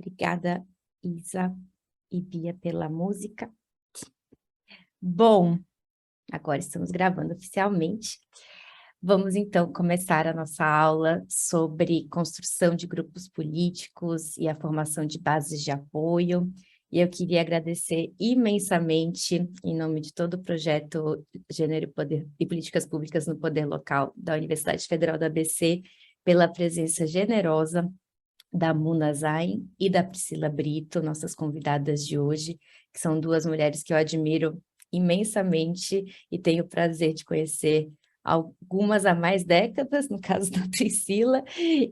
Obrigada, Isa e Bia, pela música. Bom, agora estamos gravando oficialmente. Vamos, então, começar a nossa aula sobre construção de grupos políticos e a formação de bases de apoio. E eu queria agradecer imensamente, em nome de todo o projeto Gênero e Políticas Públicas no Poder Local da Universidade Federal do ABC, pela presença generosa da Muna Zain e da Priscila Brito, nossas convidadas de hoje, que são duas mulheres que eu admiro imensamente e tenho o prazer de conhecer algumas há mais décadas, no caso da Priscila,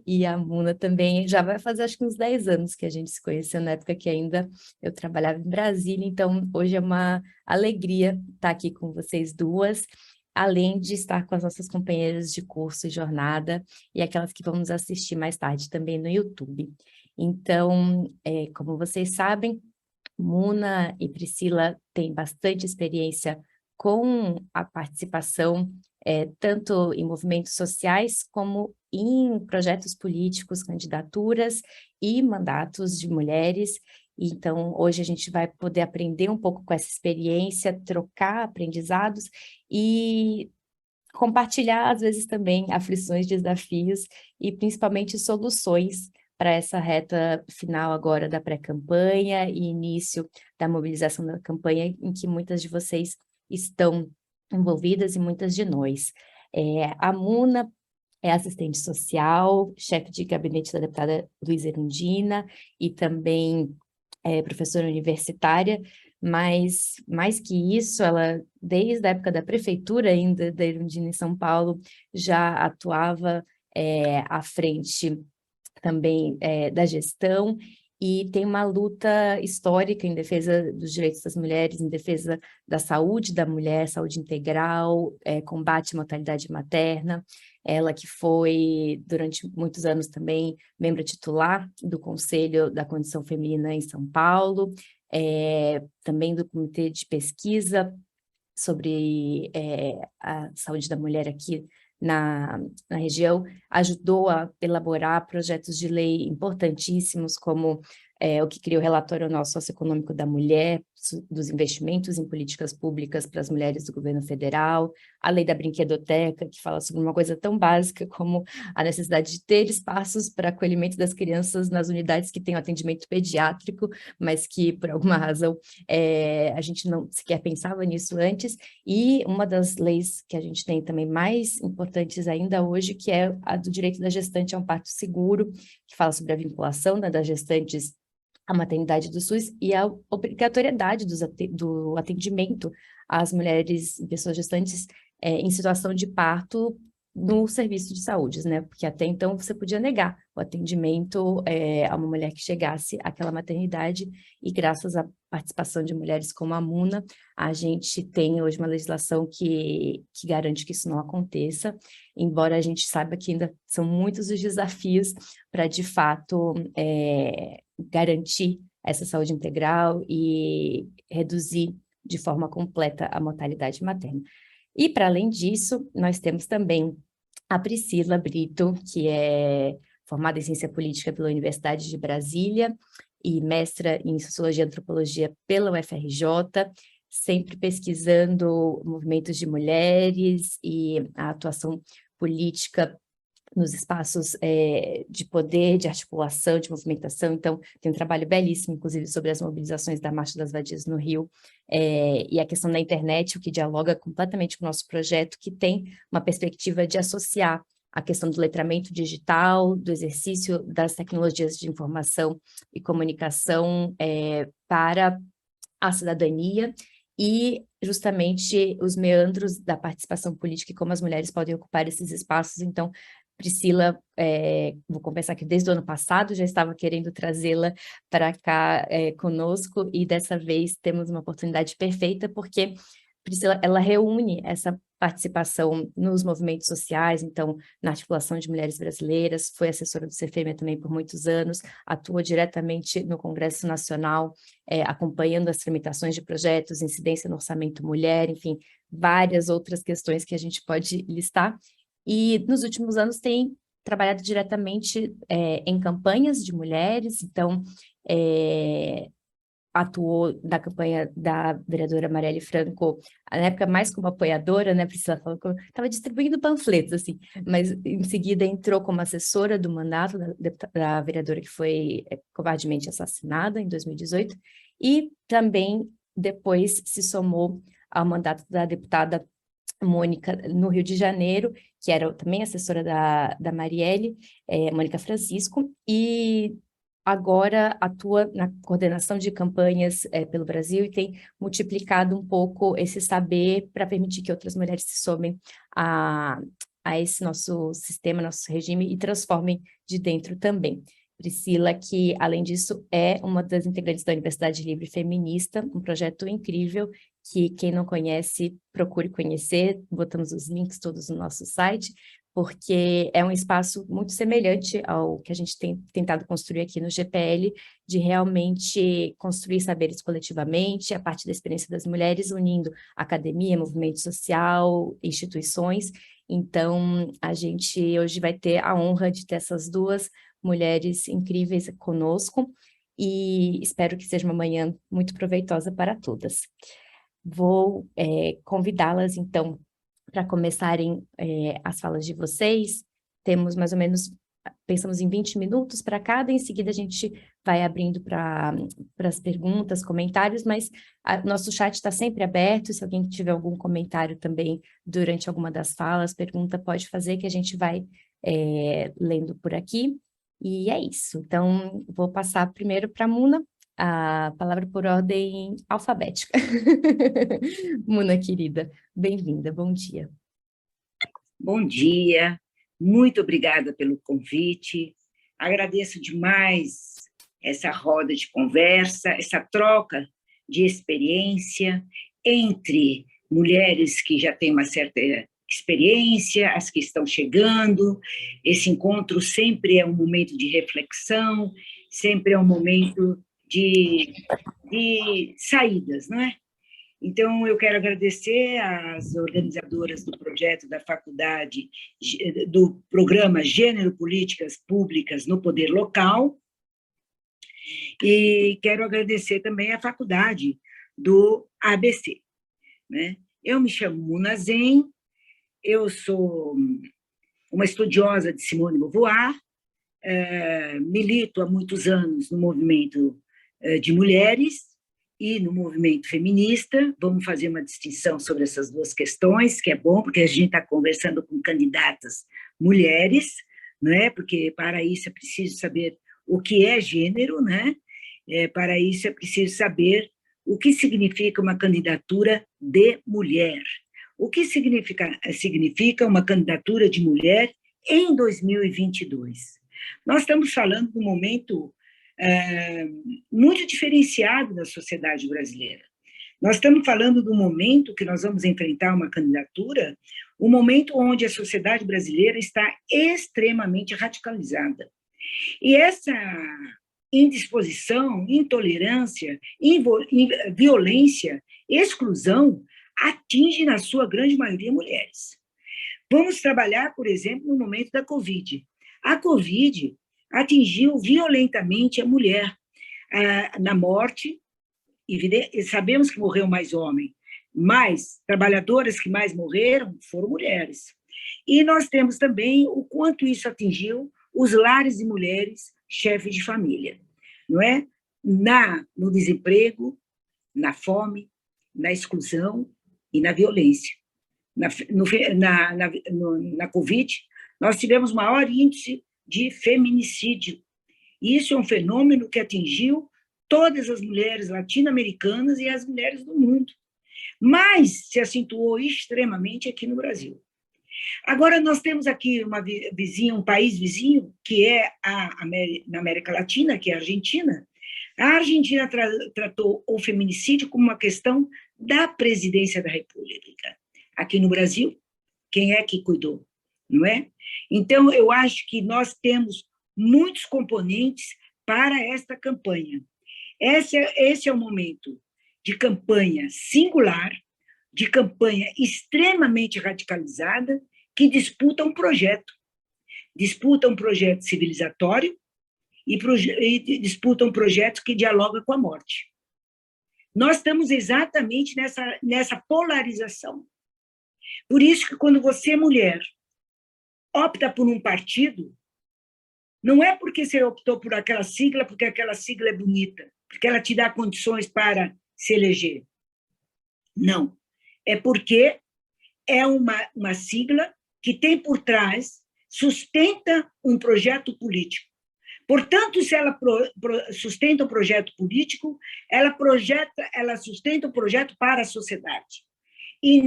e a Muna também já vai fazer acho que uns 10 anos que a gente se conheceu, na época que ainda eu trabalhava em Brasília, então hoje é uma alegria estar aqui com vocês duas, além de estar com as nossas companheiras de curso e jornada, e aquelas que vão nos assistir mais tarde também no YouTube. Então, como vocês sabem, Muna e Priscila têm bastante experiência com a participação, tanto em movimentos sociais como em projetos políticos, candidaturas e mandatos de mulheres. Então, hoje a gente vai poder aprender um pouco com essa experiência, trocar aprendizados e compartilhar, às vezes, também aflições, desafios e, principalmente, soluções para essa reta final agora da pré-campanha e início da mobilização da campanha, em que muitas de vocês estão envolvidas e muitas de nós. A Muna é assistente social, chefe de gabinete da deputada Luísa Erundina e também professora universitária, mas mais que isso, ela, desde a época da prefeitura ainda da Erundina em São Paulo, já atuava à frente também da gestão e tem uma luta histórica em defesa dos direitos das mulheres, em defesa da saúde da mulher, saúde integral, combate à mortalidade materna. Ela que foi, durante muitos anos também, membro titular do Conselho da Condição Feminina em São Paulo, também do Comitê de Pesquisa sobre a saúde da mulher aqui na região, ajudou a elaborar projetos de lei importantíssimos, como o que criou o relatório nosso socioeconômico da mulher, dos investimentos em políticas públicas para as mulheres do governo federal, a lei da brinquedoteca, que fala sobre uma coisa tão básica como a necessidade de ter espaços para acolhimento das crianças nas unidades que têm atendimento pediátrico, mas que, por alguma razão, a gente não sequer pensava nisso antes, e uma das leis que a gente tem também mais importantes ainda hoje, que é a do direito da gestante a um parto seguro, que fala sobre a vinculação, né, das gestantes à maternidade do SUS e a obrigatoriedade do atendimento às mulheres e pessoas gestantes em situação de parto no serviço de saúde, né? Porque até então você podia negar o atendimento a uma mulher que chegasse àquela maternidade e graças à participação de mulheres como a Muna, a gente tem hoje uma legislação que garante que isso não aconteça, embora a gente saiba que ainda são muitos os desafios para, de fato, garantir essa saúde integral e reduzir de forma completa a mortalidade materna. E, para além disso, nós temos também a Priscila Brito, que é formada em Ciência Política pela Universidade de Brasília e mestra em Sociologia e Antropologia pela UFRJ, sempre pesquisando movimentos de mulheres e a atuação política nos espaços de poder, de articulação, de movimentação. Então, tem um trabalho belíssimo, inclusive, sobre as mobilizações da Marcha das Vadias no Rio, e a questão da internet, o que dialoga completamente com o nosso projeto, que tem uma perspectiva de associar a questão do letramento digital, do exercício das tecnologias de informação e comunicação para a cidadania, e justamente os meandros da participação política e como as mulheres podem ocupar esses espaços. Então, Priscila, vou confessar que desde o ano passado já estava querendo trazê-la para cá conosco, e dessa vez temos uma oportunidade perfeita, porque Priscila, ela reúne essa participação nos movimentos sociais, então, na articulação de mulheres brasileiras, foi assessora do CFM também por muitos anos, atua diretamente no Congresso Nacional, acompanhando as tramitações de projetos, incidência no orçamento mulher, enfim, várias outras questões que a gente pode listar, e nos últimos anos tem trabalhado diretamente em campanhas de mulheres, então atuou na campanha da vereadora Marielle Franco, na época mais como apoiadora, né, Priscila falou que estava distribuindo panfletos, assim, mas em seguida entrou como assessora do mandato da vereadora que foi covardemente assassinada em 2018, e também depois se somou ao mandato da deputada Mônica no Rio de Janeiro, que era também assessora da Marielle, Mônica Francisco, e agora atua na coordenação de campanhas pelo Brasil e tem multiplicado um pouco esse saber para permitir que outras mulheres se somem a esse nosso sistema, nosso regime, e transformem de dentro também. Priscila, que, além disso, é uma das integrantes da Universidade Livre Feminista, um projeto incrível que quem não conhece, procure conhecer, botamos os links todos no nosso site, porque é um espaço muito semelhante ao que a gente tem tentado construir aqui no GPL, de realmente construir saberes coletivamente, a partir da experiência das mulheres, unindo academia, movimento social, instituições. Então, a gente hoje vai ter a honra de ter essas duas mulheres incríveis conosco, e espero que seja uma manhã muito proveitosa para todas. Vou convidá-las, então, para começarem as falas de vocês. Temos mais ou menos, pensamos em 20 minutos para cada, em seguida a gente vai abrindo para as perguntas, comentários, mas nosso chat está sempre aberto, se alguém tiver algum comentário também durante alguma das falas, pergunta, pode fazer, que a gente vai lendo por aqui. E é isso. Então, vou passar primeiro para a Muna, a palavra por ordem alfabética. Muna, querida, bem-vinda, bom dia. Bom dia, muito obrigada pelo convite, agradeço demais essa roda de conversa, essa troca de experiência entre mulheres que já têm uma certa experiência, as que estão chegando. Esse encontro sempre é um momento de reflexão, sempre é um momento de saídas, não é? Então, eu quero agradecer às organizadoras do projeto da faculdade, do programa Gênero Políticas Públicas no Poder Local, e quero agradecer também à faculdade do ABC. Né? Eu me chamo Muna Zen, eu sou uma estudiosa de Simone de Beauvoir, milito há muitos anos no movimento de mulheres e no movimento feminista. Vamos fazer uma distinção sobre essas duas questões, que é bom, porque a gente está conversando com candidatas mulheres, né? Porque para isso é preciso saber o que é gênero, né? Para isso é preciso saber o que significa uma candidatura de mulher. O que significa uma candidatura de mulher em 2022? Nós estamos falando de um momento muito diferenciado da sociedade brasileira. Nós estamos falando do momento que nós vamos enfrentar uma candidatura, um momento onde a sociedade brasileira está extremamente radicalizada. E essa indisposição, intolerância, violência, exclusão, atinge, na sua grande maioria, mulheres. Vamos trabalhar, por exemplo, no momento da Covid. A Covid atingiu violentamente a mulher na morte, e sabemos que morreu mais homem, mas trabalhadoras que mais morreram foram mulheres. E nós temos também o quanto isso atingiu os lares de mulheres chefes de família, não é? No desemprego, na fome, na exclusão e na violência. Na Covid, nós tivemos maior índice de feminicídio. Isso é um fenômeno que atingiu todas as mulheres latino-americanas e as mulheres do mundo, mas se acentuou extremamente aqui no Brasil. Agora, nós temos aqui um país vizinho, que é na América Latina, que é a Argentina. A Argentina tratou o feminicídio como uma questão da presidência da República. Aqui no Brasil, quem é que cuidou? Não é? Então, eu acho que nós temos muitos componentes para esta campanha. Esse é o momento de campanha singular, de campanha extremamente radicalizada, que disputa um projeto. disputam projeto civilizatório e disputam projetos que dialogam com a morte. Nós estamos exatamente nessa polarização. Por isso que quando você, mulher, opta por um partido, não é porque você optou por aquela sigla, porque aquela sigla é bonita, porque ela te dá condições para se eleger. Não. É porque é uma sigla que tem por trás, sustenta um projeto político. Portanto, se ela sustenta um projeto político, ela sustenta um projeto para a sociedade. E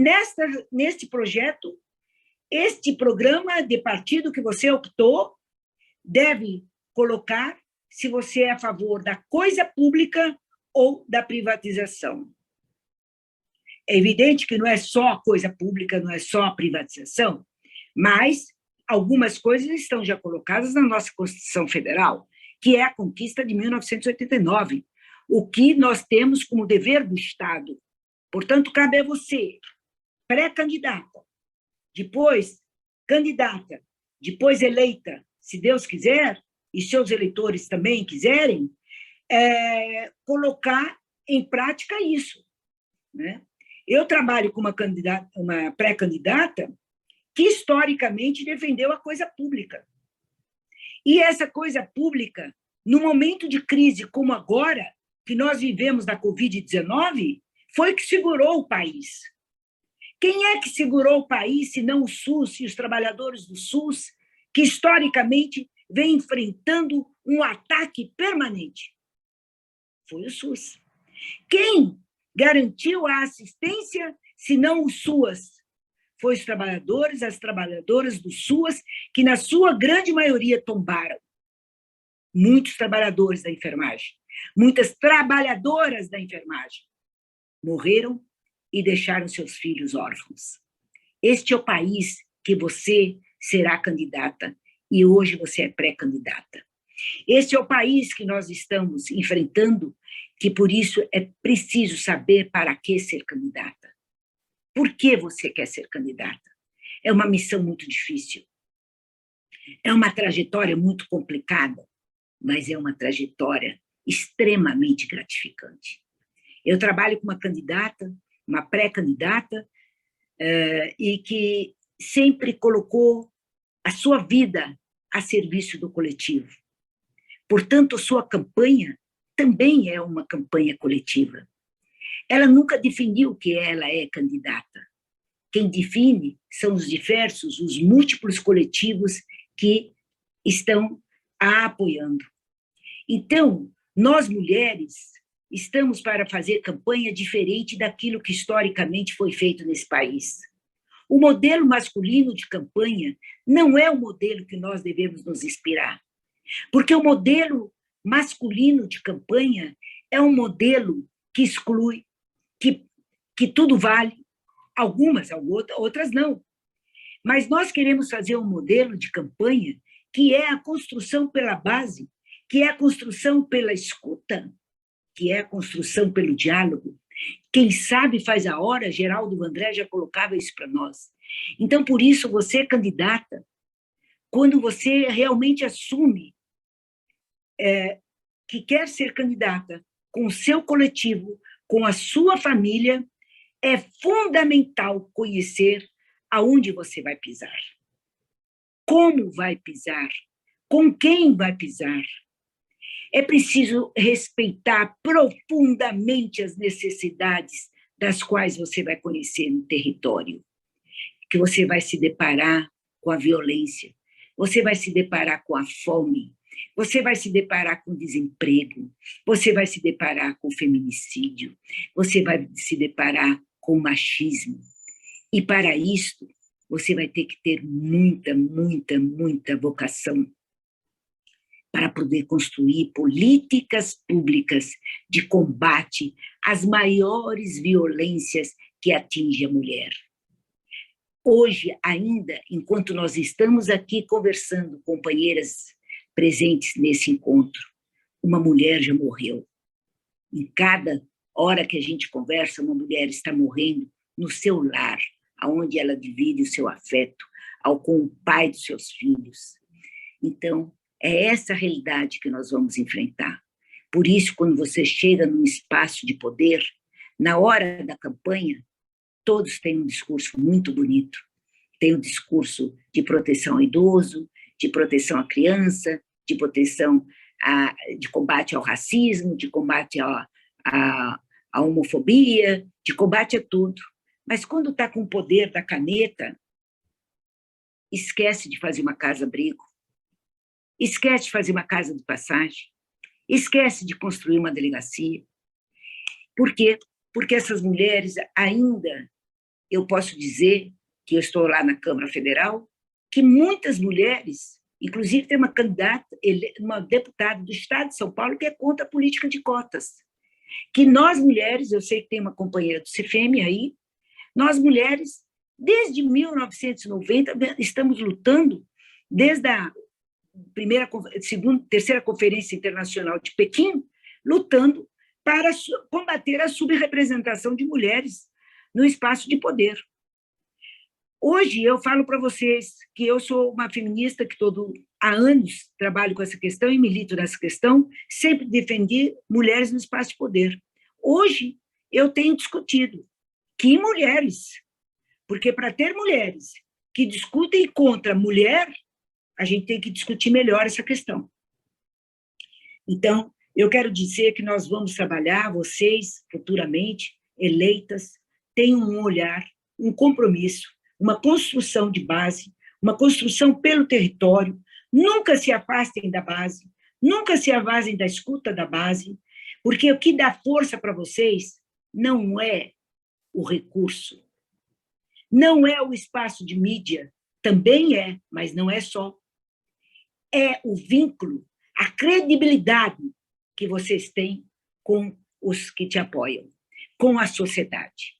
neste projeto, este programa de partido que você optou deve colocar se você é a favor da coisa pública ou da privatização. É evidente que não é só a coisa pública, não é só a privatização, mas algumas coisas estão já colocadas na nossa Constituição Federal, que é a conquista de 1989, o que nós temos como dever do Estado. Portanto, cabe a você, pré-candidata, depois candidata, depois eleita, se Deus quiser, e seus eleitores também quiserem, colocar em prática isso, né? Eu trabalho com uma pré-candidata que, historicamente, defendeu a coisa pública. E essa coisa pública, no momento de crise como agora, que nós vivemos da Covid-19, foi que segurou o país. Quem é que segurou o país, se não o SUS e os trabalhadores do SUS, que, historicamente, vem enfrentando um ataque permanente? Foi o SUS. Quem garantiu a assistência, se não o SUAS? Foi os trabalhadores, as trabalhadoras do SUAS, que, na sua grande maioria, tombaram. Muitos trabalhadores da enfermagem, muitas trabalhadoras da enfermagem morreram e deixaram seus filhos órfãos. Este é o país que você será candidata, e hoje você é pré-candidata. Este é o país que nós estamos enfrentando, que por isso é preciso saber para que ser candidata. Por que você quer ser candidata? É uma missão muito difícil. É uma trajetória muito complicada, mas é uma trajetória extremamente gratificante. Eu trabalho com uma candidata, uma pré-candidata, e que sempre colocou a sua vida a serviço do coletivo. Portanto, sua campanha também é uma campanha coletiva. Ela nunca definiu que ela é candidata. Quem define são os diversos, os múltiplos coletivos que estão a apoiando. Então, nós mulheres estamos para fazer campanha diferente daquilo que historicamente foi feito nesse país. O modelo masculino de campanha não é o modelo que nós devemos nos inspirar, porque o modelo masculino de campanha é um modelo que exclui, que tudo vale, algumas, outras não. Mas nós queremos fazer um modelo de campanha que é a construção pela base, que é a construção pela escuta, que é a construção pelo diálogo. Quem sabe faz a hora, Geraldo Vandré já colocava isso para nós. Então, por isso, você, candidata, quando você realmente assume que quer ser candidata com o seu coletivo, com a sua família, é fundamental conhecer aonde você vai pisar, como vai pisar, com quem vai pisar. É preciso respeitar profundamente as necessidades das quais você vai conhecer no território, que você vai se deparar com a violência, você vai se deparar com a fome, você vai se deparar com desemprego, você vai se deparar com feminicídio, você vai se deparar com machismo. E para isto, você vai ter que ter muita, muita, muita vocação para poder construir políticas públicas de combate às maiores violências que atingem a mulher. Hoje, ainda, enquanto nós estamos aqui conversando, companheiras presentes nesse encontro, uma mulher já morreu. Em cada hora que a gente conversa, uma mulher está morrendo no seu lar, onde ela divide o seu afeto com o pai dos seus filhos. Então, é essa realidade que nós vamos enfrentar. Por isso, quando você chega num espaço de poder, na hora da campanha, todos têm um discurso muito bonito. Tem um discurso de proteção ao idoso, de proteção à criança, de proteção, de combate ao racismo, de combate à homofobia, de combate a tudo. Mas quando está com o poder da caneta, esquece de fazer uma casa-abrigo, esquece de fazer uma casa de passagem, esquece de construir uma delegacia. Por quê? Porque essas mulheres ainda, eu posso dizer, que eu estou lá na Câmara Federal, que muitas mulheres, inclusive tem uma candidata, uma deputada do Estado de São Paulo, que é contra a política de cotas. Que nós mulheres, eu sei que tem uma companheira do CFM aí, nós mulheres, desde 1990, estamos lutando, desde a terceira Conferência Internacional de Pequim, lutando para combater a subrepresentação de mulheres no espaço de poder. Hoje, eu falo para vocês que eu sou uma feminista que há anos trabalho com essa questão e milito nessa questão, sempre defendi mulheres no espaço de poder. Hoje, eu tenho discutido que mulheres, porque para ter mulheres que discutem contra a mulher, a gente tem que discutir melhor essa questão. Então, eu quero dizer que nós vamos trabalhar, vocês, futuramente, eleitas, tenham um olhar, um compromisso, uma construção de base, uma construção pelo território, nunca se afastem da base, nunca se afastem da escuta da base, porque o que dá força para vocês não é o recurso, não é o espaço de mídia, também é, mas não é só. É o vínculo, a credibilidade que vocês têm com os que te apoiam, com a sociedade.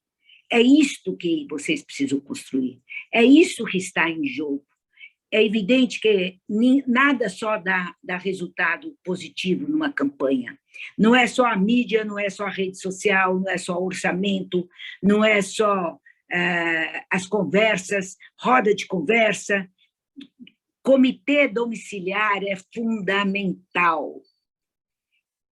É isto que vocês precisam construir, é isso que está em jogo. É evidente que nada só dá resultado positivo numa campanha. Não é só a mídia, não é só a rede social, não é só o orçamento, não é só as conversas, roda de conversa. Comitê domiciliar é fundamental.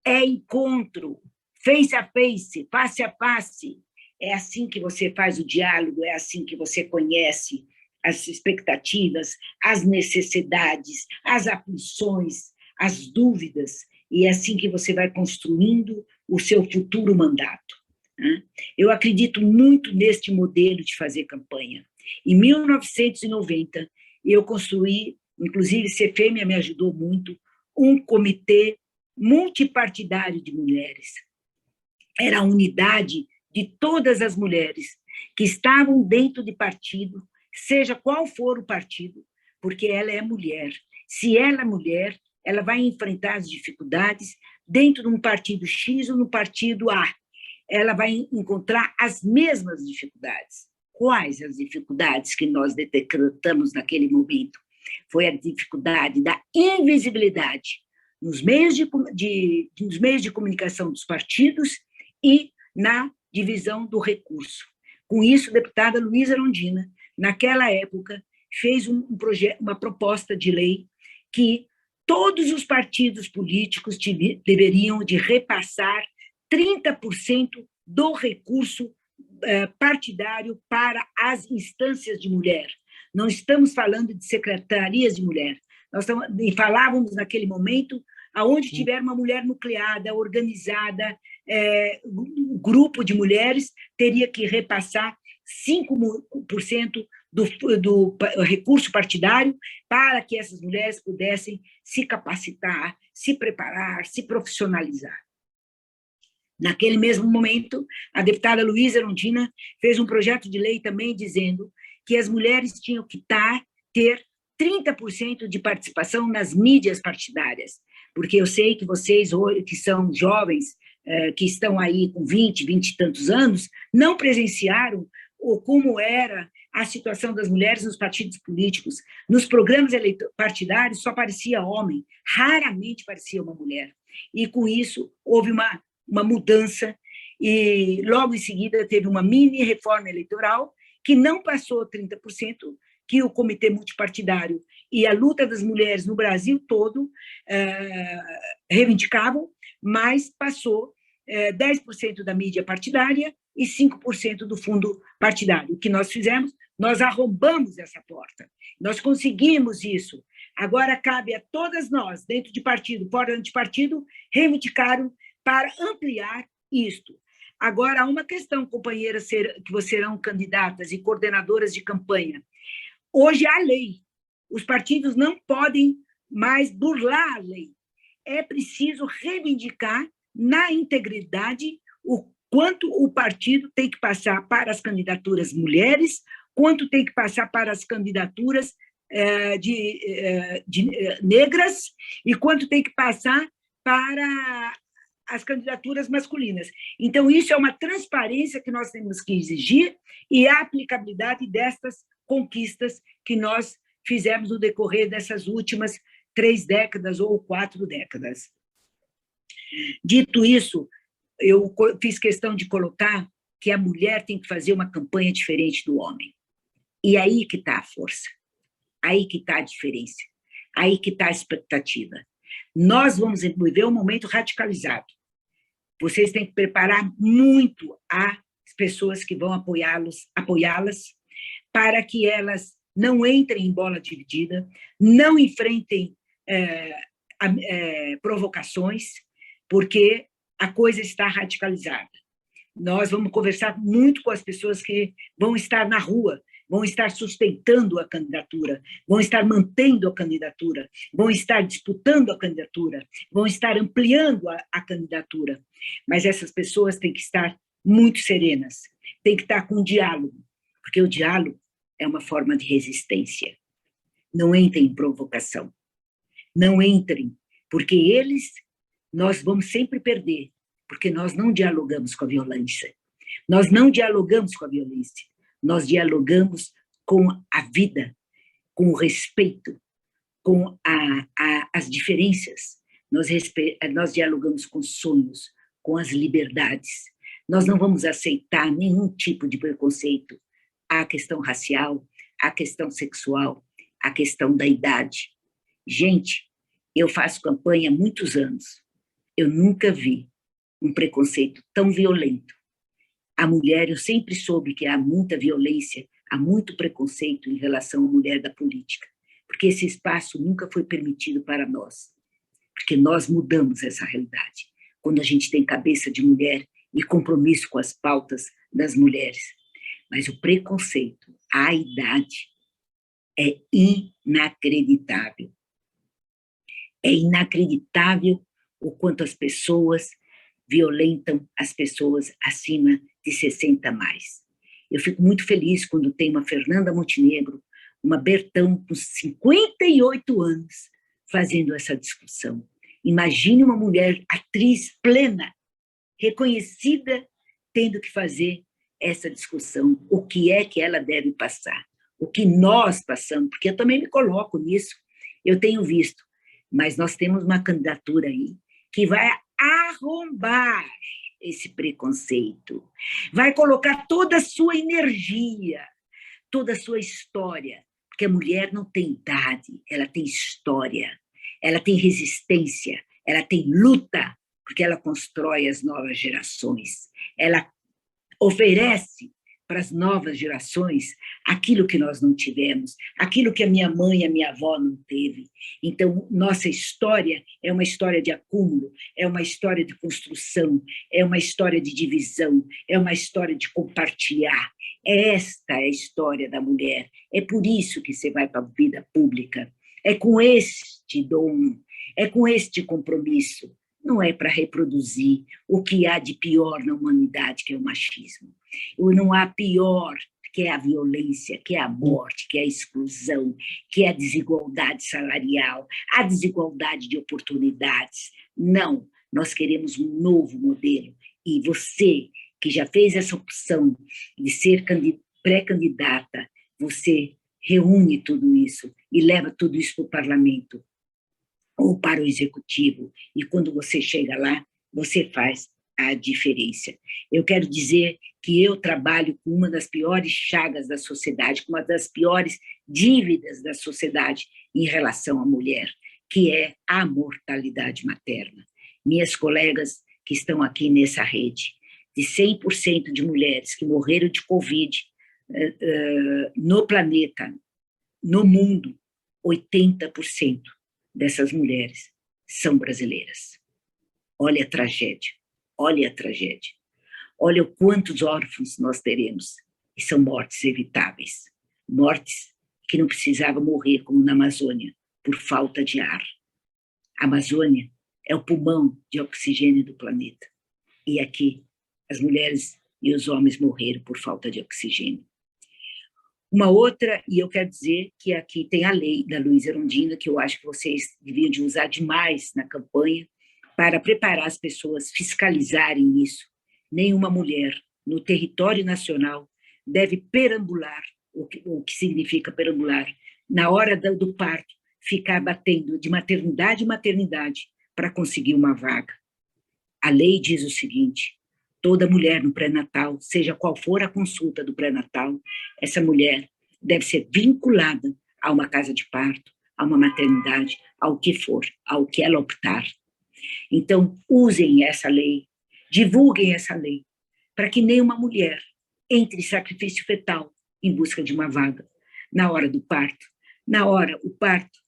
É encontro, face a face. É assim que você faz o diálogo, é assim que você conhece as expectativas, as necessidades, as aflições, as dúvidas, e é assim que você vai construindo o seu futuro mandato. Eu acredito muito neste modelo de fazer campanha. Em 1990, eu construí, inclusive CFM me ajudou muito, um comitê multipartidário de mulheres. Era a unidade de todas as mulheres que estavam dentro de partido, seja qual for o partido, porque ela é mulher. Se ela é mulher, ela vai enfrentar as dificuldades dentro de um partido X ou no partido A. Ela vai encontrar as mesmas dificuldades. Quais as dificuldades que nós detectamos naquele momento? Foi a dificuldade da invisibilidade nos meios de comunicação dos partidos e na divisão do recurso. Com isso, a deputada Luísa Erundina, naquela época, fez uma proposta de lei que todos os partidos políticos deveriam de repassar 30% do recurso partidário para as instâncias de mulher. Não estamos falando de secretarias de mulher, falávamos naquele momento aonde tiver uma mulher nucleada, organizada, um grupo de mulheres teria que repassar 5% do recurso partidário para que essas mulheres pudessem se capacitar, se preparar, se profissionalizar. Naquele mesmo momento, a deputada Luísa Erundina fez um projeto de lei também dizendo que as mulheres tinham que ter 30% de participação nas mídias partidárias, porque eu sei que vocês, que são jovens, que estão aí com 20 e tantos anos, não presenciaram como era a situação das mulheres nos partidos políticos. Nos programas partidários só aparecia homem, raramente aparecia uma mulher. E, com isso, houve uma mudança, e logo em seguida teve uma mini reforma eleitoral que não passou 30%, que o Comitê Multipartidário e a luta das mulheres no Brasil todo reivindicavam, mas passou 10% da mídia partidária e 5% do fundo partidário. O que nós fizemos? Nós arrombamos essa porta. Nós conseguimos isso. Agora cabe a todas nós, dentro de partido, fora de partido, reivindicaram para ampliar isto. Agora, há uma questão, companheiras, que vocês serão candidatas e coordenadoras de campanha. Hoje há lei. Os partidos não podem mais burlar a lei. É preciso reivindicar na integridade o quanto o partido tem que passar para as candidaturas mulheres, quanto tem que passar para as candidaturas negras e quanto tem que passar para as candidaturas masculinas. Então, isso é uma transparência que nós temos que exigir e a aplicabilidade destas conquistas que nós fizemos no decorrer dessas últimas 3 décadas ou 4 décadas. Dito isso, eu fiz questão de colocar que a mulher tem que fazer uma campanha diferente do homem. E aí que está a força, aí que está a diferença, aí que está a expectativa. Nós vamos viver um momento radicalizado. Vocês têm que preparar muito as pessoas que vão apoiá-las para que elas não entrem em bola dividida, não enfrentem provocações, porque a coisa está radicalizada. Nós vamos conversar muito com as pessoas que vão estar na rua, vão estar sustentando a candidatura, vão estar mantendo a candidatura, vão estar disputando a candidatura, vão estar ampliando a candidatura. Mas essas pessoas têm que estar muito serenas, têm que estar com diálogo, porque o diálogo é uma forma de resistência. Não entrem em provocação, não entrem, porque nós vamos sempre perder, porque nós não dialogamos com a violência, nós não dialogamos com a violência, nós dialogamos com a vida, com o respeito, com as diferenças, nós dialogamos com sonhos, com as liberdades. Nós não vamos aceitar nenhum tipo de preconceito, a questão racial, a questão sexual, a questão da idade. Gente, eu faço campanha há muitos anos, eu nunca vi um preconceito tão violento. A mulher, eu sempre soube que há muita violência, há muito preconceito em relação à mulher da política, porque esse espaço nunca foi permitido para nós, porque nós mudamos essa realidade, quando a gente tem cabeça de mulher e compromisso com as pautas das mulheres. Mas o preconceito, a idade, é inacreditável. É inacreditável o quanto as pessoas violentam as pessoas acima de 60 a mais. Eu fico muito feliz quando tem uma Fernanda Montenegro, uma Bertão com 58 anos, fazendo essa discussão. Imagine uma mulher atriz plena, reconhecida, tendo que fazer essa discussão. O que é que ela deve passar? O que nós passamos? Porque eu também me coloco nisso, eu tenho visto. Mas nós temos uma candidatura aí que vai arrombar esse preconceito, vai colocar toda a sua energia, toda a sua história, porque a mulher não tem idade, ela tem história, ela tem resistência, ela tem luta, porque ela constrói as novas gerações, ela oferece para as novas gerações aquilo que nós não tivemos, aquilo que a minha mãe e a minha avó não teve. Então, nossa história é uma história de acúmulo, é uma história de construção, é uma história de divisão, é uma história de compartilhar. Esta é a história da mulher. É por isso que você vai para a vida pública. É com este dom, é com este compromisso. Não é para reproduzir o que há de pior na humanidade, que é o machismo. Não há pior que é a violência, que é a morte, que é a exclusão, que é a desigualdade salarial, a desigualdade de oportunidades. Não, nós queremos um novo modelo. E você, que já fez essa opção de ser pré-candidata, você reúne tudo isso e leva tudo isso para o parlamento ou para o executivo, e quando você chega lá, você faz a diferença. Eu quero dizer que eu trabalho com uma das piores chagas da sociedade, com uma das piores dívidas da sociedade em relação à mulher, que é a mortalidade materna. Minhas colegas que estão aqui nessa rede, de 100% de mulheres que morreram de Covid no planeta, no mundo, 80% dessas mulheres são brasileiras. Olha a tragédia, olha a tragédia. Olha quantos órfãos nós teremos, e são mortes evitáveis. Mortes que não precisavam morrer, como na Amazônia, por falta de ar. A Amazônia é o pulmão de oxigênio do planeta. E aqui, as mulheres e os homens morreram por falta de oxigênio. Uma outra, e eu quero dizer que aqui tem a lei da Luísa Erundina, que eu acho que vocês deviam de usar demais na campanha, para preparar as pessoas, fiscalizarem isso. Nenhuma mulher no território nacional deve perambular, o que significa perambular, na hora do parto, ficar batendo de maternidade em maternidade para conseguir uma vaga. A lei diz o seguinte: toda mulher no pré-natal, seja qual for a consulta do pré-natal, essa mulher deve ser vinculada a uma casa de parto, a uma maternidade, ao que for, ao que ela optar. Então, usem essa lei, divulguem essa lei, para que nenhuma mulher entre em sacrifício fetal em busca de uma vaga, na hora do parto. Na hora, o parto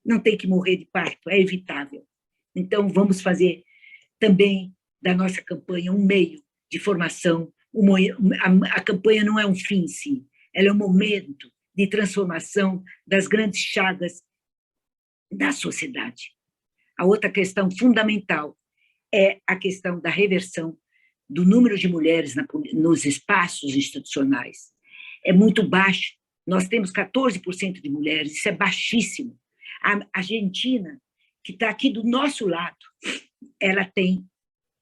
não tem que morrer de parto, é evitável. Então, vamos fazer também da nossa campanha um meio de formação. A campanha não é um fim em si, ela é um momento de transformação das grandes chagas da sociedade. A outra questão fundamental é a questão da reversão do número de mulheres nos espaços institucionais. É muito baixo, nós temos 14% de mulheres, isso é baixíssimo. A Argentina, que está aqui do nosso lado, ela tem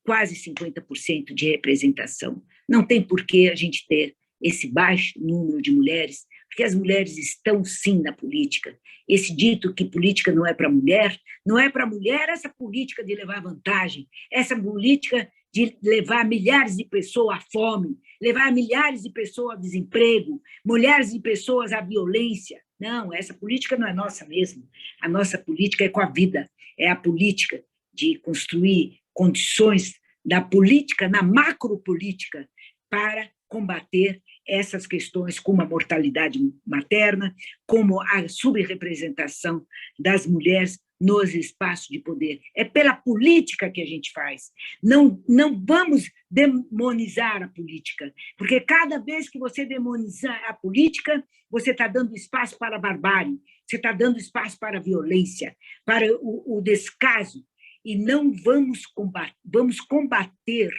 quase 50% de representação. Não tem por que a gente ter esse baixo número de mulheres, porque as mulheres estão sim na política. Esse dito que política não é para mulher, não é para mulher essa política de levar vantagem, essa política de levar milhares de pessoas à fome, levar milhares de pessoas ao desemprego, milhares de pessoas à violência. Não, essa política não é nossa mesmo. A nossa política é com a vida, é a política de construir condições da política, na macropolítica, para combater essas questões como a mortalidade materna, como a subrepresentação das mulheres nos espaços de poder. É pela política que a gente faz. Não vamos demonizar a política, porque cada vez que você demonizar a política, você está dando espaço para a barbárie, você está dando espaço para a violência, para o descaso, e não vamos combater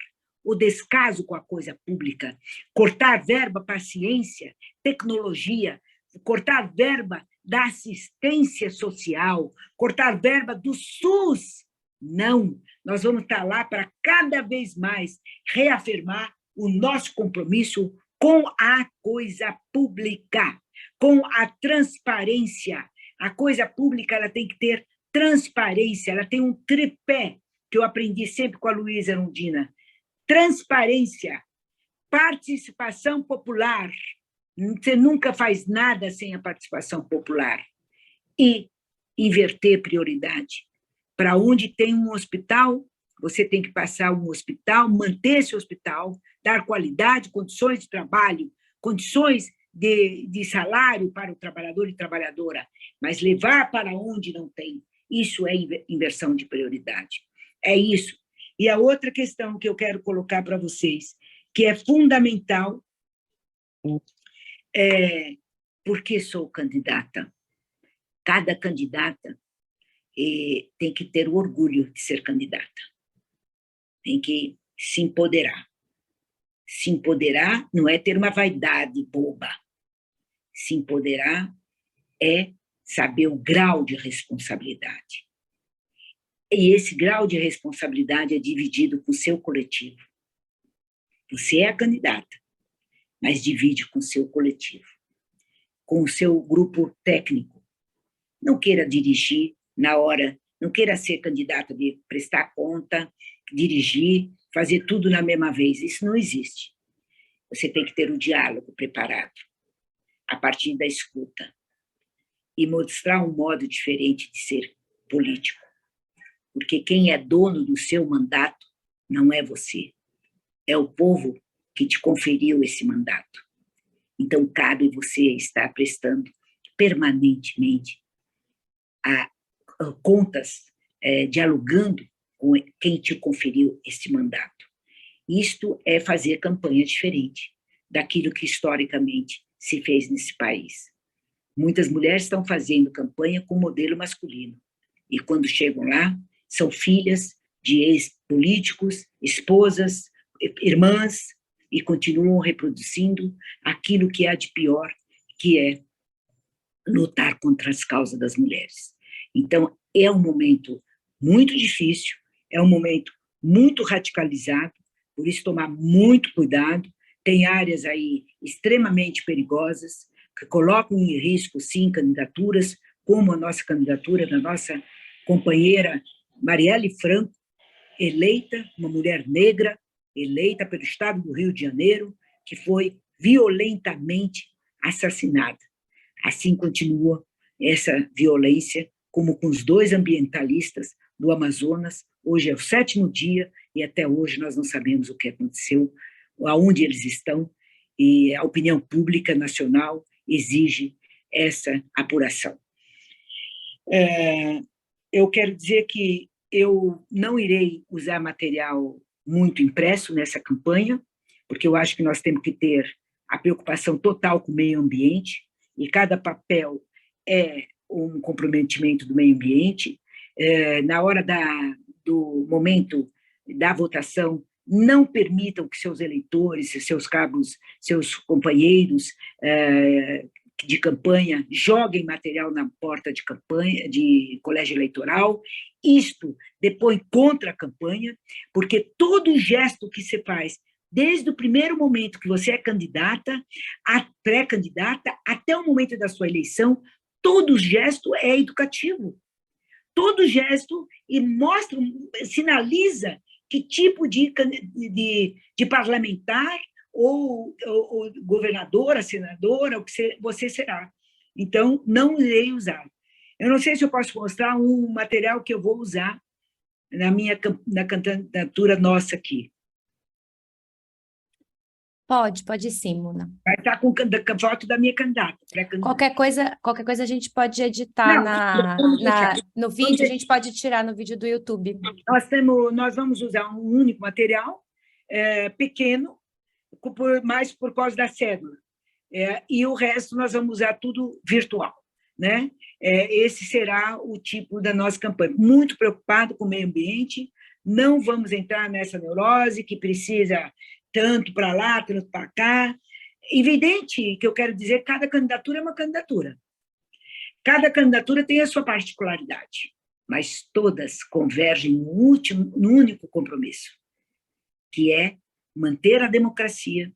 o descaso com a coisa pública, cortar verba para a ciência, tecnologia, cortar verba da assistência social, cortar verba do SUS. Não, nós vamos estar lá para cada vez mais reafirmar o nosso compromisso com a coisa pública, com a transparência. A coisa pública ela tem que ter transparência, ela tem um tripé que eu aprendi sempre com a Luísa Erundina: transparência, participação popular. Você nunca faz nada sem a participação popular. E inverter prioridade. Para onde tem um hospital, você tem que passar um hospital, manter esse hospital, dar qualidade, condições de trabalho, condições de salário para o trabalhador e trabalhadora, mas levar para onde não tem. Isso é inversão de prioridade. É isso. E a outra questão que eu quero colocar para vocês, que é fundamental, é por que sou candidata? Cada candidata tem que ter o orgulho de ser candidata. Tem que se empoderar. Se empoderar não é ter uma vaidade boba. Se empoderar é saber o grau de responsabilidade. E esse grau de responsabilidade é dividido com o seu coletivo. Você é a candidata, mas divide com o seu coletivo, com o seu grupo técnico. Não queira dirigir na hora, não queira ser candidata de prestar conta, dirigir, fazer tudo na mesma vez. Isso não existe. Você tem que ter o diálogo preparado, a partir da escuta. e mostrar um modo diferente de ser político. Porque quem é dono do seu mandato não é você, é o povo que te conferiu esse mandato. Então, cabe você estar prestando permanentemente contas, dialogando com quem te conferiu esse mandato. Isto é fazer campanha diferente daquilo que historicamente se fez nesse país. Muitas mulheres estão fazendo campanha com modelo masculino, e quando chegam lá, são filhas de ex-políticos, esposas, irmãs, e continuam reproduzindo aquilo que há de pior, que é lutar contra as causas das mulheres. Então, é um momento muito difícil, é um momento muito radicalizado, por isso tomar muito cuidado. Tem áreas aí extremamente perigosas, que colocam em risco, sim, candidaturas, como a nossa candidatura da nossa companheira Marielle Franco, eleita, uma mulher negra, eleita pelo Estado do Rio de Janeiro, que foi violentamente assassinada. Assim continua essa violência, como com os 2 ambientalistas do Amazonas. Hoje é o 7º dia e até hoje nós não sabemos o que aconteceu, aonde eles estão, e a opinião pública nacional exige essa apuração. Eu quero dizer que eu não irei usar material muito impresso nessa campanha, porque eu acho que nós temos que ter a preocupação total com o meio ambiente, e cada papel é um comprometimento do meio ambiente. Na hora do momento da votação, não permitam que seus eleitores, seus cabos, seus companheiros de campanha joguem material na porta de campanha, de colégio eleitoral. Isto depõe contra a campanha, porque todo gesto que você faz, desde o primeiro momento que você é candidata, a pré-candidata, até o momento da sua eleição, todo gesto é educativo. Todo gesto e mostra, sinaliza que tipo de parlamentar ou governadora, senadora, o que você será. Então, não irei usar. Eu não sei se eu posso mostrar um material que eu vou usar na candidatura nossa aqui. Pode sim, Muna. Vai estar com a foto da minha candidata. Qualquer coisa a gente pode editar no vídeo, a gente pode tirar no vídeo do YouTube. Nós vamos usar um único material, pequeno, mais por causa da cédula. E o resto nós vamos usar tudo virtual, né? Esse será o tipo da nossa campanha. Muito preocupado com o meio ambiente, não vamos entrar nessa neurose que precisa tanto para lá, tanto para cá. Evidente que eu quero dizer que cada candidatura é uma candidatura. Cada candidatura tem a sua particularidade, mas todas convergem no único compromisso, que é manter a democracia,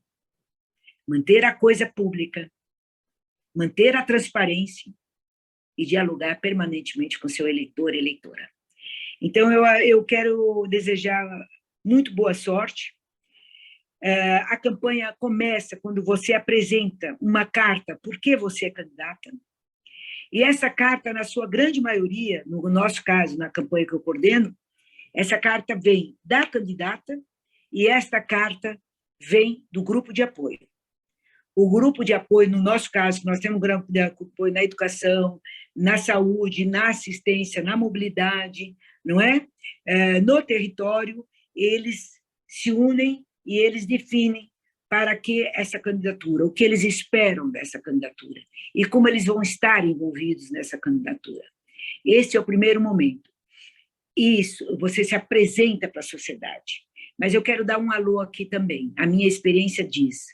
manter a coisa pública, manter a transparência e dialogar permanentemente com seu eleitor e eleitora. Então, eu quero desejar muito boa sorte. A campanha começa quando você apresenta uma carta por que você é candidata, e essa carta, na sua grande maioria, no nosso caso, na campanha que eu coordeno, essa carta vem da candidata e esta carta vem do grupo de apoio. O grupo de apoio, no nosso caso, nós temos um grupo de apoio na educação, na saúde, na assistência, na mobilidade, não é? No território, eles se unem e eles definem para que essa candidatura, o que eles esperam dessa candidatura e como eles vão estar envolvidos nessa candidatura. Esse é o primeiro momento. Isso, você se apresenta para a sociedade. Mas eu quero dar um alô aqui também. A minha experiência diz: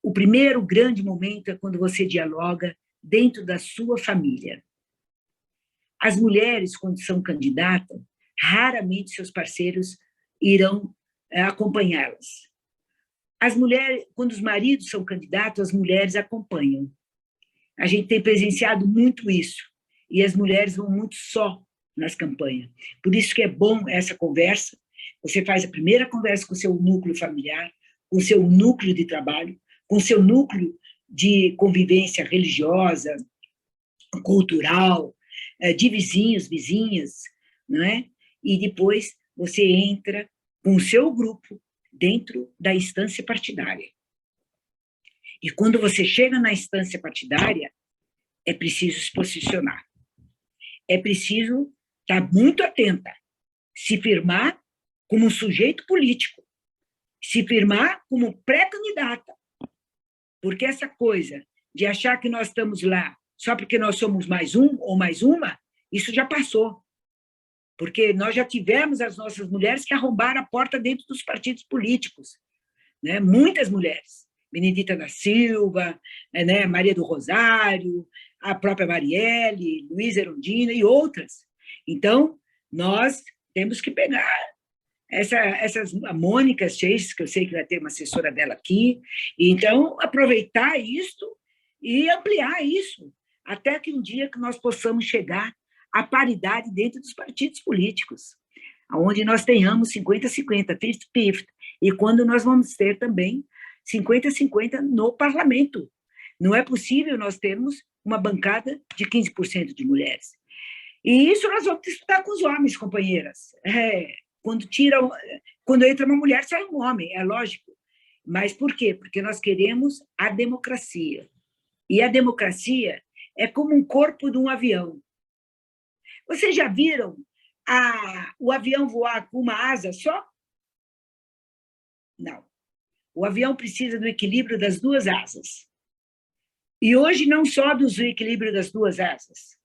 o primeiro grande momento é quando você dialoga dentro da sua família. As mulheres, quando são candidatas, raramente seus parceiros irão acompanhá-las. As mulheres, quando os maridos são candidatos, as mulheres acompanham. A gente tem presenciado muito isso, e as mulheres vão muito só nas campanhas. Por isso que é bom essa conversa. Você faz a primeira conversa com o seu núcleo familiar, com o seu núcleo de trabalho, com o seu núcleo de convivência religiosa, cultural, de vizinhos, vizinhas, não é? E depois você entra com o seu grupo dentro da instância partidária. E quando você chega na instância partidária, é preciso se posicionar. É preciso estar muito atenta, se firmar como um sujeito político, se firmar como pré-candidata, porque essa coisa de achar que nós estamos lá só porque nós somos mais um ou mais uma, isso já passou, porque nós já tivemos as nossas mulheres que arrombaram a porta dentro dos partidos políticos, né? Muitas mulheres, Benedita da Silva, né? Maria do Rosário, a própria Marielle, Luísa Erundina e outras. Então, nós temos que pegar a Mônica Seixas, que eu sei que vai ter uma assessora dela aqui, e então aproveitar isso e ampliar isso, até que um dia que nós possamos chegar à paridade dentro dos partidos políticos, onde nós tenhamos 50-50, 50-50, e quando nós vamos ter também 50-50 no parlamento. Não é possível nós termos uma bancada de 15% de mulheres. E isso nós vamos disputar com os homens, companheiras. Quando entra uma mulher, sai um homem, é lógico. Mas por quê? Porque nós queremos a democracia. E a democracia é como um corpo de um avião. Vocês já viram o avião voar com uma asa só? Não. O avião precisa do equilíbrio das duas asas. E hoje não só do equilíbrio das duas asas,